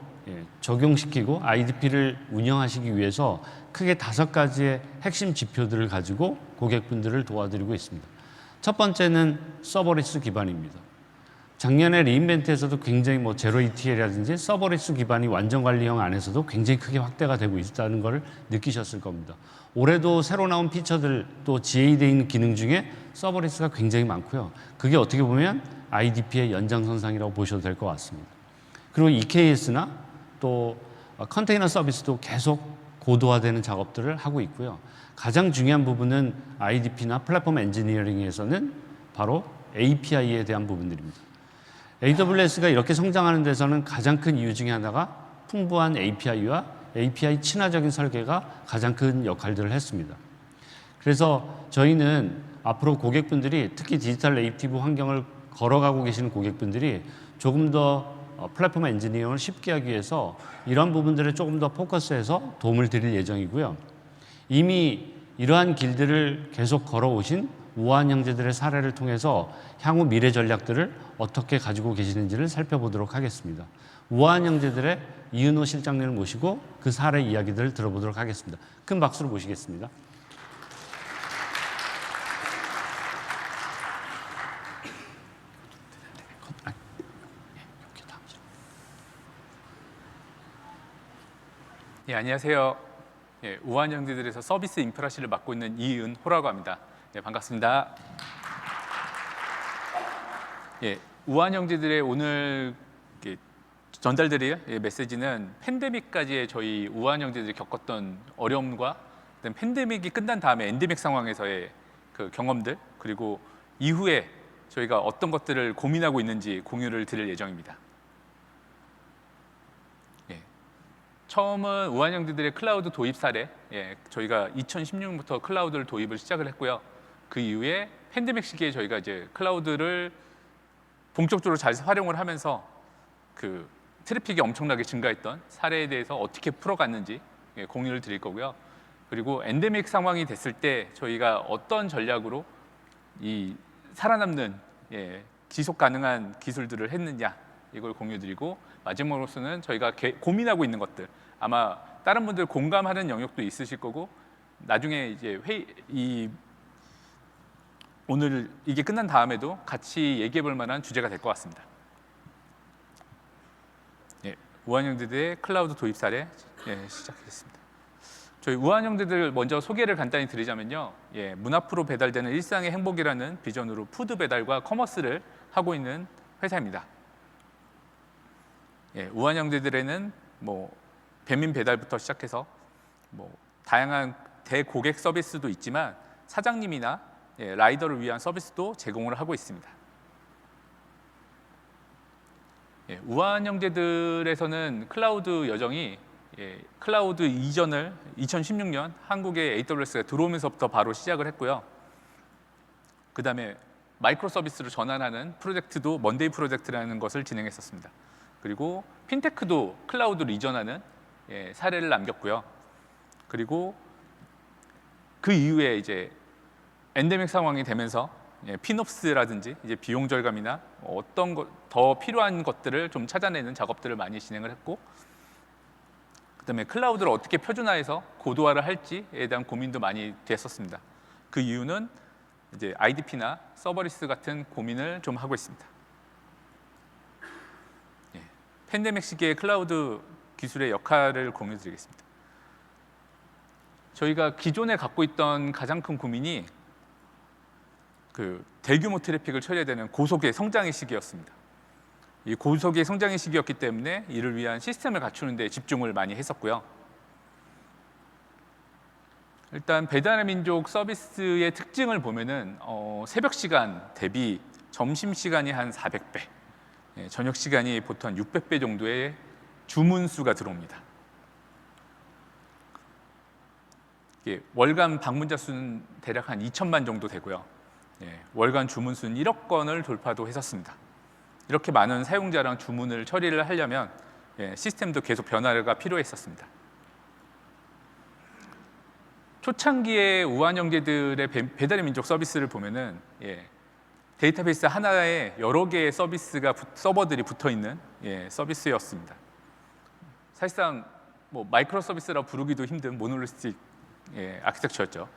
적용시키고 IDP를 운영하시기 위해서 크게 5가지의 핵심 지표들을 가지고 고객분들을 도와드리고 있습니다. 첫 번째는 서버리스 기반입니다. 작년에 리인벤트에서도 굉장히 제로 ETL이라든지 서버리스 기반이 완전 관리형 안에서도 굉장히 크게 확대가 되고 있다는 것을 느끼셨을 겁니다. 올해도 새로 나온 피처들 또 GA되어 있는 기능 중에 서버리스가 굉장히 많고요. 그게 어떻게 보면 IDP의 연장선상이라고 보셔도 될 것 같습니다. 그리고 EKS나 또 컨테이너 서비스도 계속 고도화되는 작업들을 하고 있고요. 가장 중요한 부분은 IDP나 플랫폼 엔지니어링에서는 바로 API에 대한 부분들입니다. AWS가 이렇게 성장하는 데서는 가장 큰 이유 중에 하나가 풍부한 API와 API 친화적인 설계가 가장 큰 역할들을 했습니다. 그래서 저희는 앞으로 고객분들이 특히 디지털 네이티브 환경을 걸어가고 계시는 고객분들이 조금 더 플랫폼 엔지니어링을 쉽게 하기 위해서 이런 부분들을 조금 더 포커스해서 도움을 드릴 예정이고요. 이미 이러한 길들을 계속 걸어오신 우아한 형제들의 사례를 통해서 향후 미래 전략들을 어떻게 가지고 계시는지를 살펴보도록 하겠습니다. 우아한 형제들의 이은호 실장님을 모시고 그 사례 이야기들을 들어보도록 하겠습니다. 큰 박수로 모시겠습니다. 예, 안녕하세요. 우아한 형제들에서 서비스 인프라실을 맡고 있는 이은호라고 합니다. 반갑습니다. 우아한 형제들의 오늘 전달드릴 메시지는 팬데믹까지의 저희 우아한 형제들이 겪었던 어려움과 팬데믹이 끝난 다음에 엔데믹 상황에서의 그 경험들, 그리고 이후에 저희가 어떤 것들을 고민하고 있는지 공유를 드릴 예정입니다. 처음은 우아한 형제들의 클라우드 도입 사례, 저희가 2016년부터 클라우드를 도입을 시작을 했고요. 그 이후에 팬데믹 시기에 저희가 이제 클라우드를 본격적으로 잘 활용을 하면서 그 트래픽이 엄청나게 증가했던 사례에 대해서 어떻게 풀어갔는지 공유를 드릴 거고요. 그리고 엔데믹 상황이 됐을 때 저희가 어떤 전략으로 이 살아남는 지속 가능한 기술들을 했느냐, 이걸 공유드리고, 마지막으로서는 저희가 고민하고 있는 것들, 아마 다른 분들 공감하는 영역도 있으실 거고, 나중에 이제 오늘 이게 끝난 다음에도 같이 얘기해 볼 만한 주제가 될 것 같습니다. 우아한 형제들의 클라우드 도입 사례 시작하겠습니다. 저희 우아한 형제들 먼저 소개를 간단히 드리자면요, 문 앞으로 배달되는 일상의 행복이라는 비전으로 푸드 배달과 커머스를 하고 있는 회사입니다. 우아한 형제들에는 배민 배달부터 시작해서 다양한 대고객 서비스도 있지만 사장님이나 라이더를 위한 서비스도 제공을 하고 있습니다. 우아한 형제들에서는 클라우드 여정이 클라우드 이전을 2016년 한국에 AWS가 들어오면서부터 바로 시작을 했고요. 그 다음에 마이크로 서비스로 전환하는 프로젝트도 먼데이 프로젝트라는 것을 진행했었습니다. 그리고 핀테크도 클라우드로 이전하는 사례를 남겼고요. 그리고 그 이후에 이제 엔데믹 상황이 되면서 피놉스라든지 이제 비용 절감이나 어떤 더 필요한 것들을 좀 찾아내는 작업들을 많이 진행을 했고, 그다음에 클라우드를 어떻게 표준화해서 고도화를 할지에 대한 고민도 많이 됐었습니다. 그 이유는 이제 IDP나 서버리스 같은 고민을 좀 하고 있습니다. 팬데믹 시기에 클라우드 기술의 역할을 공유드리겠습니다. 저희가 기존에 갖고 있던 가장 큰 고민이 그 대규모 트래픽을 처리해야 되는 고속의 성장의 시기였습니다. 이 고속의 성장의 시기였기 때문에 이를 위한 시스템을 갖추는 데 집중을 많이 했었고요. 일단 배달의 민족 서비스의 특징을 보면은 새벽 시간 대비 점심 시간이 한 400배, 저녁 시간이 보통 600배 정도의 주문 수가 들어옵니다. 월간 방문자 수는 대략 한 2천만 정도 되고요. 월간 주문 수는 1억 건을 돌파도 했었습니다. 이렇게 많은 사용자랑 주문을 처리를 하려면 시스템도 계속 변화가 필요했었습니다. 초창기에 우한 형제들의 배달의 민족 서비스를 보면은 데이터베이스 하나에 여러 개의 서버들이 붙어 있는 서비스였습니다. 사실상 뭐 마이크로 서비스라 부르기도 힘든 모놀리스틱 아키텍처였죠.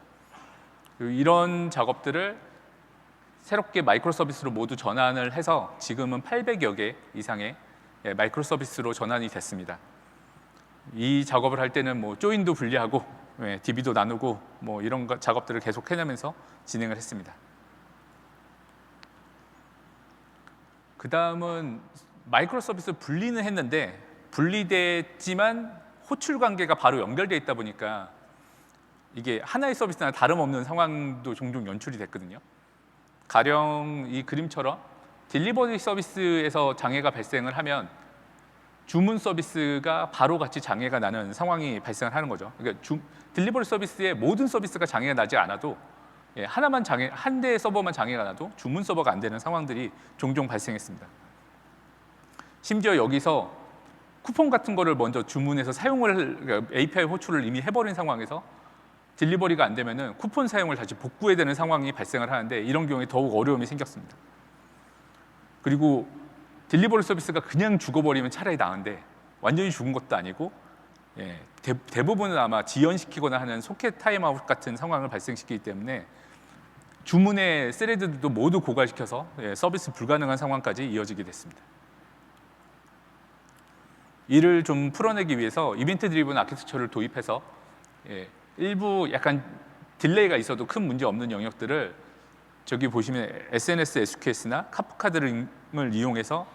이런 작업들을 새롭게 마이크로 서비스로 모두 전환을 해서 지금은 800여 개 이상의 마이크로 서비스로 전환이 됐습니다. 이 작업을 할 때는 뭐 조인도 분리하고 DB도 나누고 뭐 이런 작업들을 계속 해내면서 진행을 했습니다. 그 다음은 마이크로 서비스 분리는 했는데 분리됐지만 호출 관계가 바로 연결되어 있다 보니까 이게 하나의 서비스나 다름없는 상황도 종종 연출이 됐거든요. 가령 이 그림처럼 딜리버리 서비스에서 장애가 발생을 하면 주문 서비스가 바로 같이 장애가 나는 상황이 발생을 하는 거죠. 그러니까 딜리버리 서비스의 모든 서비스가 장애가 나지 않아도 한 대의 서버만 장애가 나도 주문 서버가 안 되는 상황들이 종종 발생했습니다. 심지어 여기서 쿠폰 같은 거를 먼저 주문해서 그러니까 API 호출을 이미 해버린 상황에서 딜리버리가 안 되면은 쿠폰 사용을 다시 복구해야 되는 상황이 발생을 하는데 이런 경우에 더욱 어려움이 생겼습니다. 그리고 딜리버리 서비스가 그냥 죽어버리면 차라리 나은데 완전히 죽은 것도 아니고 대부분은 아마 지연시키거나 하는 소켓 타임아웃 같은 상황을 발생시키기 때문에 주문의 스레드들도 모두 고갈시켜서 서비스 불가능한 상황까지 이어지게 됐습니다. 이를 좀 풀어내기 위해서 이벤트 드리븐 아키텍처를 도입해서 일부 약간 딜레이가 있어도 큰 문제 없는 영역들을 저기 보시면 SNS SQS나 카프카 등을 이용해서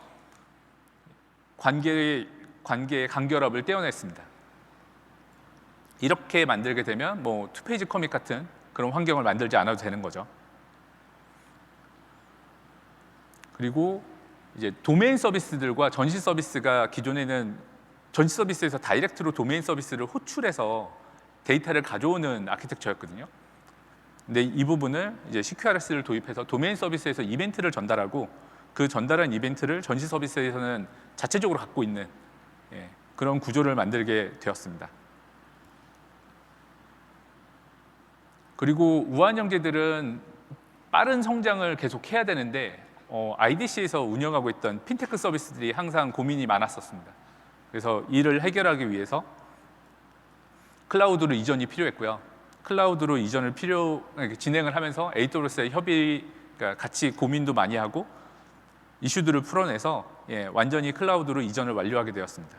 관계의 간결합을 떼어냈습니다. 이렇게 만들게 되면 뭐 투페이지 커밋 같은 그런 환경을 만들지 않아도 되는 거죠. 그리고 이제 도메인 서비스들과 전시 서비스가 기존에는 전시 서비스에서 다이렉트로 도메인 서비스를 호출해서 데이터를 가져오는 아키텍처였거든요. 근데 이 부분을 이제 CQRS를 도입해서 도메인 서비스에서 이벤트를 전달하고 그 전달한 이벤트를 전시 서비스에서는 자체적으로 갖고 있는 그런 구조를 만들게 되었습니다. 그리고 우한 형제들은 빠른 성장을 계속 해야 되는데 IDC에서 운영하고 있던 핀테크 서비스들이 항상 고민이 많았었습니다. 그래서 이를 해결하기 위해서 클라우드로 이전이 필요했고요. 클라우드로 이전을 진행을 하면서 AWS의 그러니까 같이 고민도 많이 하고 이슈들을 풀어내서 완전히 클라우드로 이전을 완료하게 되었습니다.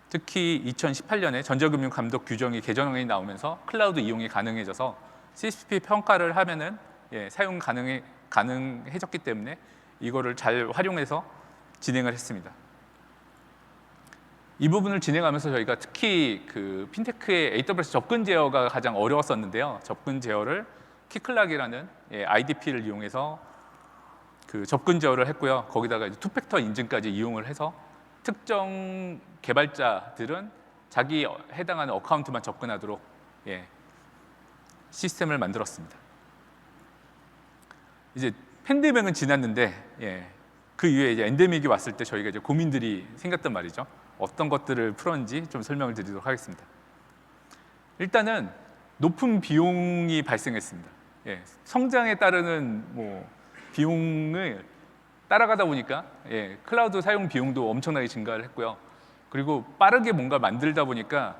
특히 2018년에 전자금융 감독 규정이 개정안이 나오면서 클라우드 이용이 가능해져서 CCP 평가를 하면은 사용 가능해졌기 때문에 이거를 잘 활용해서 진행을 했습니다. 이 부분을 진행하면서 저희가 특히 그 핀테크의 AWS 접근 제어가 가장 어려웠었는데요. 접근 제어를 키클락이라는 IDP를 이용해서 그 접근 제어를 했고요. 거기다가 이제 투팩터 인증까지 이용을 해서 특정 개발자들은 자기 해당하는 어카운트만 접근하도록 시스템을 만들었습니다. 이제 팬데믹은 지났는데 그 이후에 이제 엔데믹이 왔을 때 저희가 이제 고민들이 생겼단 말이죠. 어떤 것들을 풀었는지 좀 설명을 드리도록 하겠습니다. 일단은 높은 비용이 발생했습니다. 성장에 따르는 뭐 비용을 따라가다 보니까 클라우드 사용 비용도 엄청나게 증가를 했고요. 그리고 빠르게 뭔가 만들다 보니까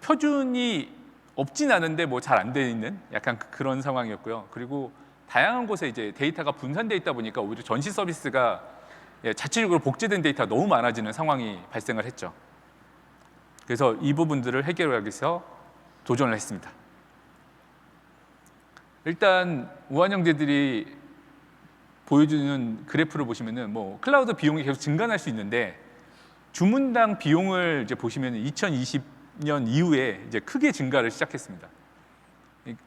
표준이 없진 않은데 뭐 잘 안 돼 있는 약간 그런 상황이었고요. 그리고 다양한 곳에 이제 데이터가 분산되어 있다 보니까 오히려 전시 서비스가 자체적으로 복제된 데이터가 너무 많아지는 상황이 발생을 했죠. 그래서 이 부분들을 해결하기 위해서 도전을 했습니다. 일단 우한 형제들이 보여주는 그래프를 보시면은 뭐 클라우드 비용이 계속 증가할 수 있는데 주문당 비용을 이제 보시면 2020년 이후에 이제 크게 증가를 시작했습니다.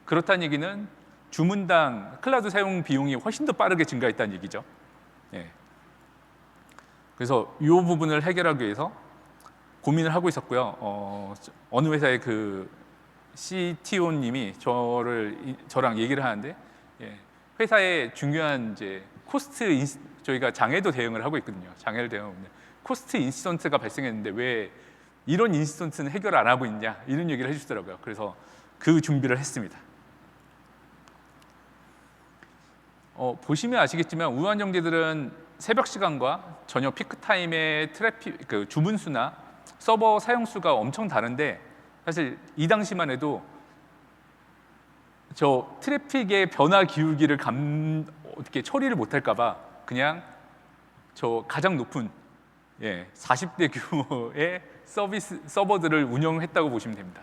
그렇다는 얘기는 주문당 클라우드 사용 비용이 훨씬 더 빠르게 증가했다는 얘기죠. 예. 그래서 이 부분을 해결하기 위해서 고민을 하고 있었고요. 어느 회사의 그 CTO님이 저랑 얘기를 하는데, 예, 회사의 중요한 이제 저희가 장애도 대응을 하고 있거든요. 장애를 대응하고 있는데 코스트 인시던트가 발생했는데 왜 이런 인시던트는 해결 안 하고 있냐 이런 얘기를 해주시더라고요. 그래서 그 준비를 했습니다. 보시면 아시겠지만 우한 형제들은 새벽 시간과 저녁 피크 타임의 트래픽, 그 주문 수나 서버 사용 수가 엄청 다른데 사실 이 당시만 해도 저 트래픽의 변화 기울기를 어떻게 처리를 못할까봐 그냥 저 가장 높은 40대 규모의 서버들을 운영했다고 보시면 됩니다.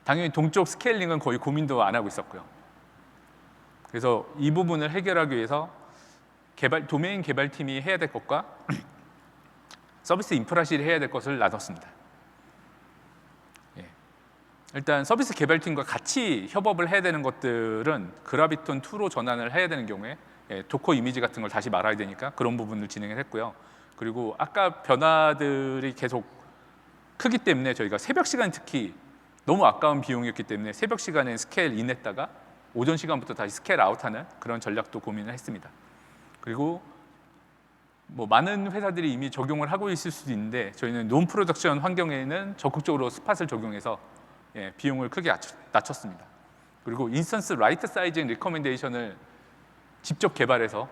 당연히 동쪽 스케일링은 거의 고민도 안 하고 있었고요. 그래서 이 부분을 해결하기 위해서 도메인 개발팀이 해야 될 것과 서비스 인프라실이 해야 될 것을 나눴습니다. 일단 서비스 개발팀과 같이 협업을 해야 되는 것들은 그라비톤 2로 전환을 해야 되는 경우에 도커 이미지 같은 걸 다시 말아야 되니까 그런 부분을 진행을 했고요. 그리고 아까 변화들이 계속 크기 때문에 저희가 새벽 시간 특히 너무 아까운 비용이었기 때문에 새벽 시간에 스케일 인했다가 오전 시간부터 다시 스케일 아웃하는 그런 전략도 고민을 했습니다. 그리고 뭐 많은 회사들이 이미 적용을 하고 있을 수도 있는데 저희는 논 프로덕션 환경에는 적극적으로 스팟을 적용해서 비용을 크게 낮췄습니다. 그리고 인스턴스 라이트 사이징 리커멘데이션을 직접 개발해서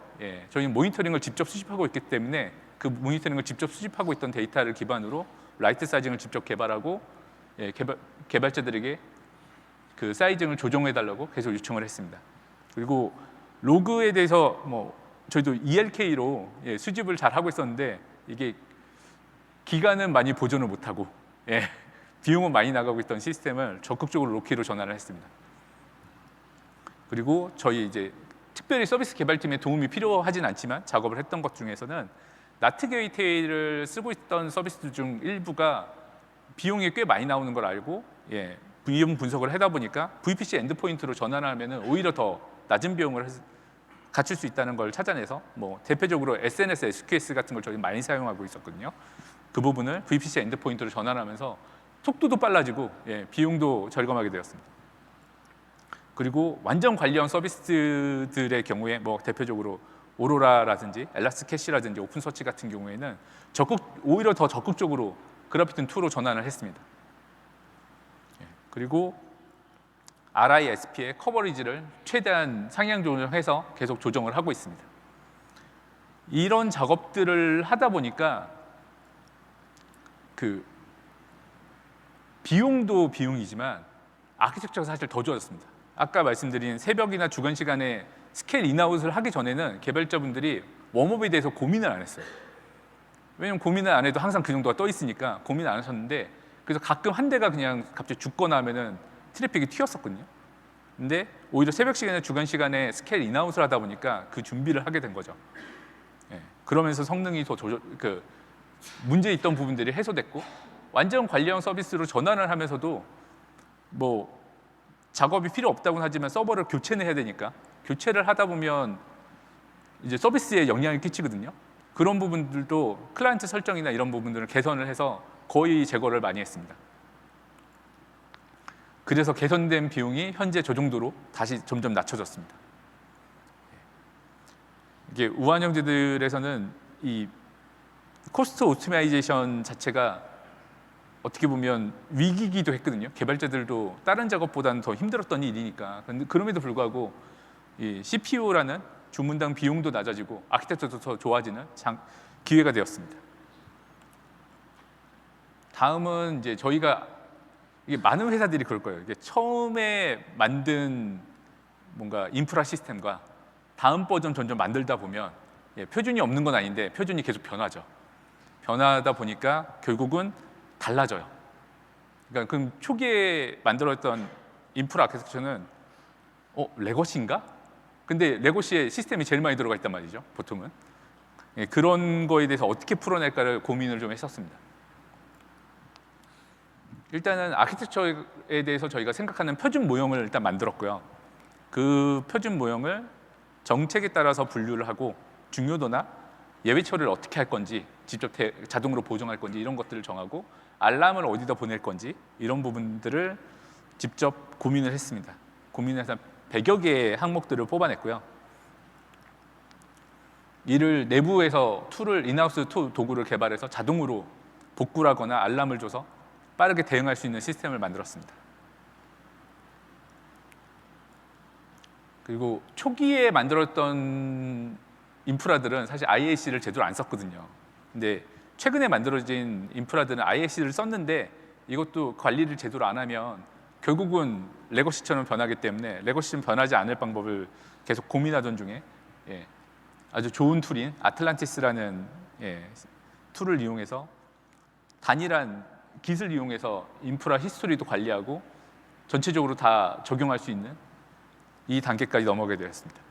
저희는 모니터링을 직접 수집하고 있기 때문에 그 모니터링을 직접 수집하고 있던 데이터를 기반으로 라이트 사이징을 직접 개발하고 개발자들에게 그 사이징을 조정해달라고 계속 요청을 했습니다. 그리고 로그에 대해서 뭐 저희도 ELK로 수집을 잘 하고 있었는데 이게 기간은 많이 보존을 못하고 비용은 많이 나가고 있던 시스템을 적극적으로 로키로 전환을 했습니다. 그리고 저희 이제 특별히 서비스 개발팀의 도움이 필요하진 않지만 작업을 했던 것 중에서는 나트 게이트웨이를 쓰고 있던 서비스들 중 일부가 비용이 꽤 많이 나오는 걸 알고 비용 분석을 하다 보니까 VPC 엔드포인트로 전환하면 오히려 더 낮은 비용을 갖출 수 있다는 걸 찾아내서 뭐 대표적으로 SNS, SQS 같은 걸 저희 많이 사용하고 있었거든요. 그 부분을 VPC 엔드포인트로 전환하면서 속도도 빨라지고 비용도 절감하게 되었습니다. 그리고 완전 관리형 서비스들의 경우에 뭐 대표적으로 오로라라든지 엘라스캐시라든지 오픈서치 같은 경우에는 오히려 더 적극적으로 그래피톤 2로 전환을 했습니다. 그리고 RISP의 커버리지를 최대한 상향 조정해서 계속 조정을 하고 있습니다. 이런 작업들을 하다 보니까 그 비용도 비용이지만 아키텍처가 사실 더 좋아졌습니다. 아까 말씀드린 새벽이나 주간 시간에 스케일 인아웃을 하기 전에는 개발자분들이 웜업에 대해서 고민을 안 했어요. 왜냐면 고민을 안 해도 항상 그 정도가 떠 있으니까 고민을 안 하셨는데 그래서 가끔 한 대가 그냥 갑자기 죽거나 하면은 트래픽이 튀었었거든요. 근데 오히려 새벽 시간에 주간 시간에 스케일 인아웃을 하다 보니까 그 준비를 하게 된 거죠. 그러면서 성능이 더 문제 있던 부분들이 해소됐고 완전 관리형 서비스로 전환을 하면서도 뭐 작업이 필요 없다고는 하지만 서버를 교체는 해야 되니까 교체를 하다 보면 이제 서비스에 영향을 끼치거든요. 그런 부분들도 클라이언트 설정이나 이런 부분들을 개선을 해서 거의 제거를 많이 했습니다. 그래서 개선된 비용이 현재 저 정도로 다시 점점 낮춰졌습니다. 이게 우한 형제들에서는 이 코스트 오토마이제이션 자체가 어떻게 보면 위기기도 했거든요. 개발자들도 다른 작업보다는 더 힘들었던 일이니까. 그럼에도 불구하고 이 CPU라는 주문당 비용도 낮아지고 아키텍처도 더 좋아지는 기회가 되었습니다. 다음은 이제 저희가 이게 많은 회사들이 그럴 거예요. 이게 처음에 만든 뭔가 인프라 시스템과 다음 버전 점점 만들다 보면 표준이 없는 건 아닌데 표준이 계속 변하죠. 변하다 보니까 결국은 달라져요. 그러니까 그 초기에 만들었던 인프라 아키텍처는 레거시인가? 근데 레고시에 시스템이 제일 많이 들어가 있단 말이죠, 보통은. 예, 그런 거에 대해서 어떻게 풀어낼까를 고민을 좀 했었습니다. 일단은 아키텍처에 대해서 저희가 생각하는 표준 모형을 일단 만들었고요. 그 표준 모형을 정책에 따라서 분류를 하고 중요도나 예외 처리를 어떻게 할 건지, 직접 자동으로 보정할 건지 이런 것들을 정하고 알람을 어디다 보낼 건지 이런 부분들을 직접 고민을 했습니다. 고민해서 100여 개의 항목들을 뽑아냈고요. 이를 내부에서 인하우스 도구를 개발해서 자동으로 복구를 하거나 알람을 줘서 빠르게 대응할 수 있는 시스템을 만들었습니다. 그리고 초기에 만들었던 인프라들은 사실 IAC를 제대로 안 썼거든요. 근데 최근에 만들어진 인프라들은 IAC를 썼는데 이것도 관리를 제대로 안 하면 결국은 레거시처럼 변하기 때문에 레거시처럼 변하지 않을 방법을 계속 고민하던 중에 아주 좋은 툴인 아틀란티스라는 툴을 이용해서 단일한 깃을 이용해서 인프라 히스토리도 관리하고 전체적으로 다 적용할 수 있는 이 단계까지 넘어가게 되었습니다.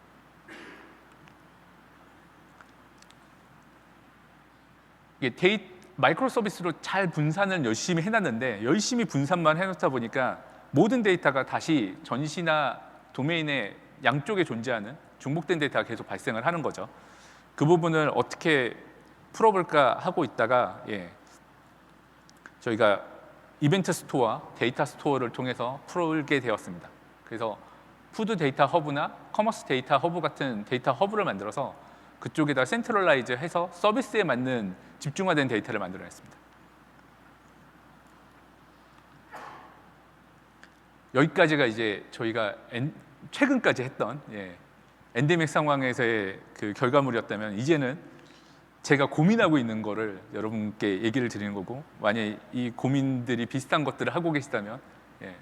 이게 마이크로 서비스로 잘 분산을 열심히 해놨는데 열심히 분산만 해놓다 보니까 모든 데이터가 다시 전시나 도메인의 양쪽에 존재하는 중복된 데이터가 계속 발생을 하는 거죠. 그 부분을 어떻게 풀어볼까 하고 있다가 저희가 이벤트 스토어와 데이터 스토어를 통해서 풀게 되었습니다. 그래서 푸드 데이터 허브나 커머스 데이터 허브 같은 데이터 허브를 만들어서 그쪽에다 센트럴라이즈 해서 서비스에 맞는 집중화된 데이터를 만들어냈습니다. 여기까지가 이제 저희가 최근까지 했던 엔데믹 상황에서의 그 결과물이었다면 이제는 제가 고민하고 있는 거를 여러분께 얘기를 드리는 거고 만약에 이 고민들이 비슷한 것들을 하고 계시다면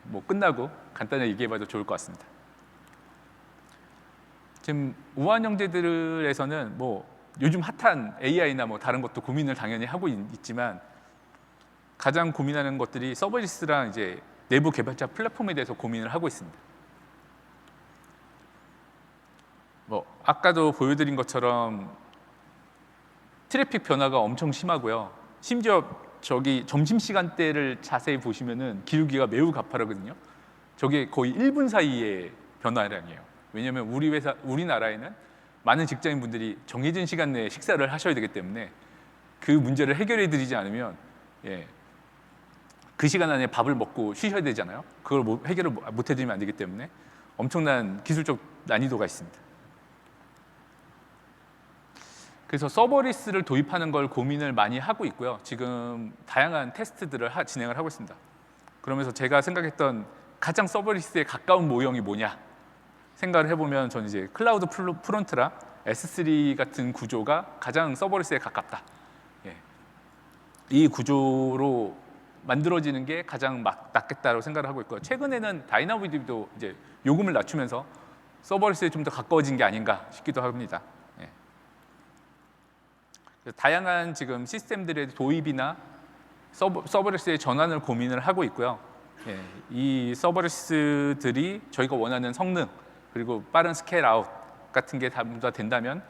뭐 끝나고 간단하게 얘기해봐도 좋을 것 같습니다. 지금 우한 형제들에서는 뭐 요즘 핫한 AI나 뭐 다른 것도 고민을 당연히 하고 있지만 가장 고민하는 것들이 서버리스랑 이제 내부 개발자 플랫폼에 대해서 고민을 하고 있습니다. 뭐 아까도 보여드린 것처럼 트래픽 변화가 엄청 심하고요. 심지어 저기 점심시간대를 자세히 보시면은 기울기가 매우 가파르거든요. 저게 거의 1분 사이의 변화량이에요. 왜냐하면 우리나라에는 많은 직장인분들이 정해진 시간 내에 식사를 하셔야 되기 때문에 그 문제를 해결해 드리지 않으면 그 시간 안에 밥을 먹고 쉬셔야 되잖아요. 그걸 해결을 못 해드리면 안 되기 때문에 엄청난 기술적 난이도가 있습니다. 그래서 서버리스를 도입하는 걸 고민을 많이 하고 있고요. 지금 다양한 테스트들을 진행을 하고 있습니다. 그러면서 제가 생각했던 가장 서버리스에 가까운 모형이 뭐냐 생각을 해보면 저는 이제 클라우드 프론트랑 S3 같은 구조가 가장 서버리스에 가깝다. 이 구조로 만들어지는 게 가장 낫겠다고 생각을 하고 있고요. 최근에는 다이나모DB도 이제 요금을 낮추면서 서버리스에 좀 더 가까워진 게 아닌가 싶기도 합니다. 다양한 지금 시스템들의 도입이나 서버리스의 전환을 고민을 하고 있고요. 이 서버리스들이 저희가 원하는 성능 그리고 빠른 스케일 아웃 같은 게 다 된다면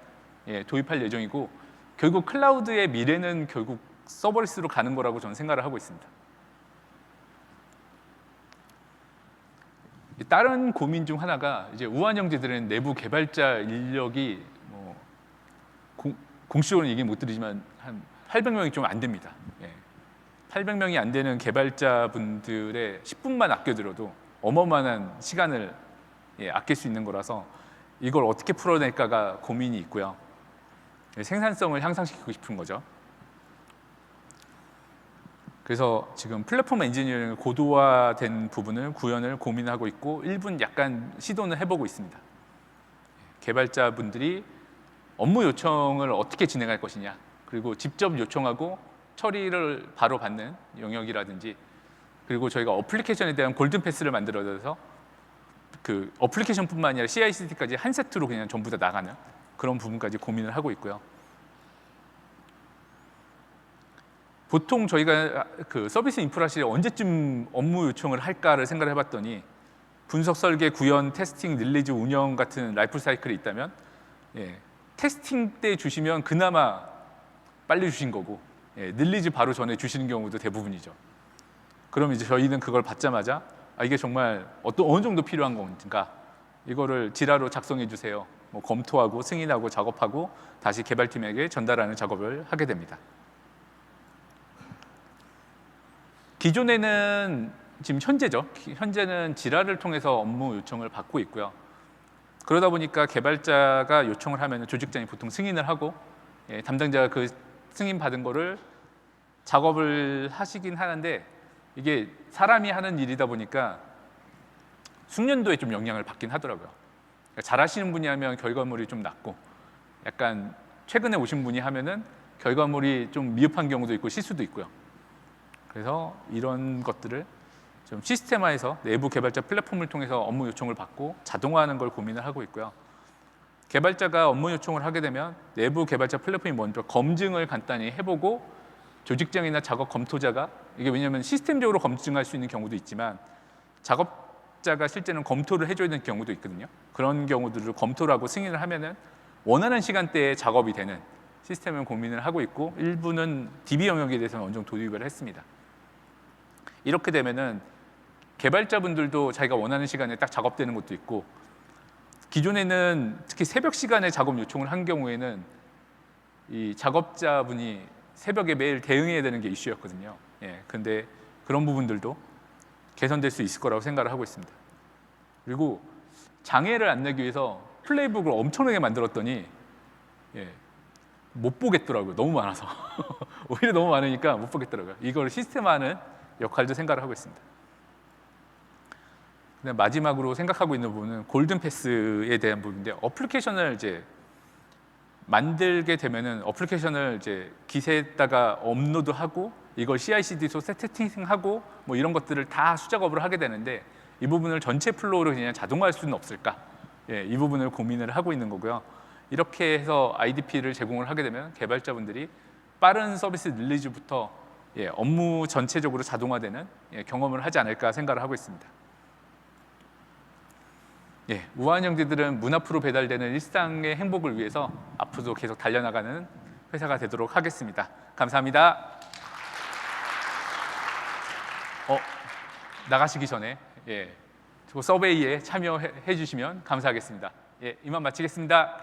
도입할 예정이고 결국 클라우드의 미래는 결국 서버리스로 가는 거라고 저는 생각을 하고 있습니다. 다른 고민 중 하나가 이제 우한 형제들은 내부 개발자 인력이 공식적으로 얘기 못 드리지만 한 800명이 좀 안 됩니다. 800명이 안 되는 개발자분들의 10분만 아껴들어도 어마어마한 시간을 아낄 수 있는 거라서 이걸 어떻게 풀어낼까가 고민이 있고요. 생산성을 향상시키고 싶은 거죠. 그래서 지금 플랫폼 엔지니어링 고도화된 부분을 구현을 고민하고 있고 일부는 약간 시도는 해보고 있습니다. 개발자분들이 업무 요청을 어떻게 진행할 것이냐 그리고 직접 요청하고 처리를 바로 받는 영역이라든지 그리고 저희가 어플리케이션에 대한 골든 패스를 만들어서 그 어플리케이션뿐만 아니라 CI/CD까지 한 세트로 그냥 전부 다 나가는 그런 부분까지 고민을 하고 있고요. 보통 저희가 그 서비스 인프라실에 언제쯤 업무 요청을 할까를 생각을 해봤더니 분석, 설계, 구현, 테스팅, 릴리즈, 운영 같은 라이프 사이클이 있다면 테스팅 때 주시면 그나마 빨리 주신 거고 릴리즈 바로 전에 주시는 경우도 대부분이죠. 그럼 이제 저희는 그걸 받자마자 이게 정말 어느 정도 필요한 건가 이거를 지라로 작성해 주세요. 뭐 검토하고 승인하고 작업하고 다시 개발팀에게 전달하는 작업을 하게 됩니다. 기존에는 지금 현재는 지라를 통해서 업무 요청을 받고 있고요. 그러다 보니까 개발자가 요청을 하면 조직장이 보통 승인을 하고 담당자가 그 승인 받은 거를 작업을 하시긴 하는데 이게 사람이 하는 일이다 보니까 숙련도에 좀 영향을 받긴 하더라고요. 그러니까 잘하시는 분이 하면 결과물이 좀 낮고 약간 최근에 오신 분이 하면은 결과물이 좀 미흡한 경우도 있고 실수도 있고요. 그래서 이런 것들을 좀 시스템화해서 내부 개발자 플랫폼을 통해서 업무 요청을 받고 자동화하는 걸 고민을 하고 있고요. 개발자가 업무 요청을 하게 되면 내부 개발자 플랫폼이 먼저 검증을 간단히 해보고 조직장이나 작업 검토자가 이게 왜냐하면 시스템적으로 검증할 수 있는 경우도 있지만 작업자가 실제는 검토를 해줘야 되는 경우도 있거든요. 그런 경우들을 검토를 하고 승인을 하면은 원하는 시간대에 작업이 되는 시스템을 고민을 하고 있고 일부는 DB 영역에 대해서는 어느 정도 도입을 했습니다. 이렇게 되면은 개발자분들도 자기가 원하는 시간에 딱 작업되는 것도 있고 기존에는 특히 새벽 시간에 작업 요청을 한 경우에는 이 작업자분이 새벽에 매일 대응해야 되는 게 이슈였거든요. 근데 그런 부분들도 개선될 수 있을 거라고 생각을 하고 있습니다. 그리고 장애를 안 내기 위해서 플레이북을 엄청나게 만들었더니 못 보겠더라고요. 너무 많아서. 오히려 너무 많으니까 못 보겠더라고요. 이걸 시스템화하는 역할도 생각을 하고 있습니다. 마지막으로 생각하고 있는 부분은 골든 패스에 대한 부분인데 어플리케이션을 이제 만들게 되면은 어플리케이션을 이제 기세에다가 업로드하고 이걸 CI/CD 세팅하고 뭐 이런 것들을 다 수작업을 하게 되는데 이 부분을 전체 플로우를 그냥 자동화할 수는 없을까? 이 부분을 고민을 하고 있는 거고요. 이렇게 해서 IDP를 제공을 하게 되면 개발자분들이 빠른 서비스 릴리즈부터 업무 전체적으로 자동화되는 경험을 하지 않을까 생각을 하고 있습니다. 우아한 형제들은 문 앞으로 배달되는 일상의 행복을 위해서 앞으로도 계속 달려나가는 회사가 되도록 하겠습니다. 감사합니다. 나가시기 전에 서베이에 참여해 주시면 감사하겠습니다. 이만 마치겠습니다.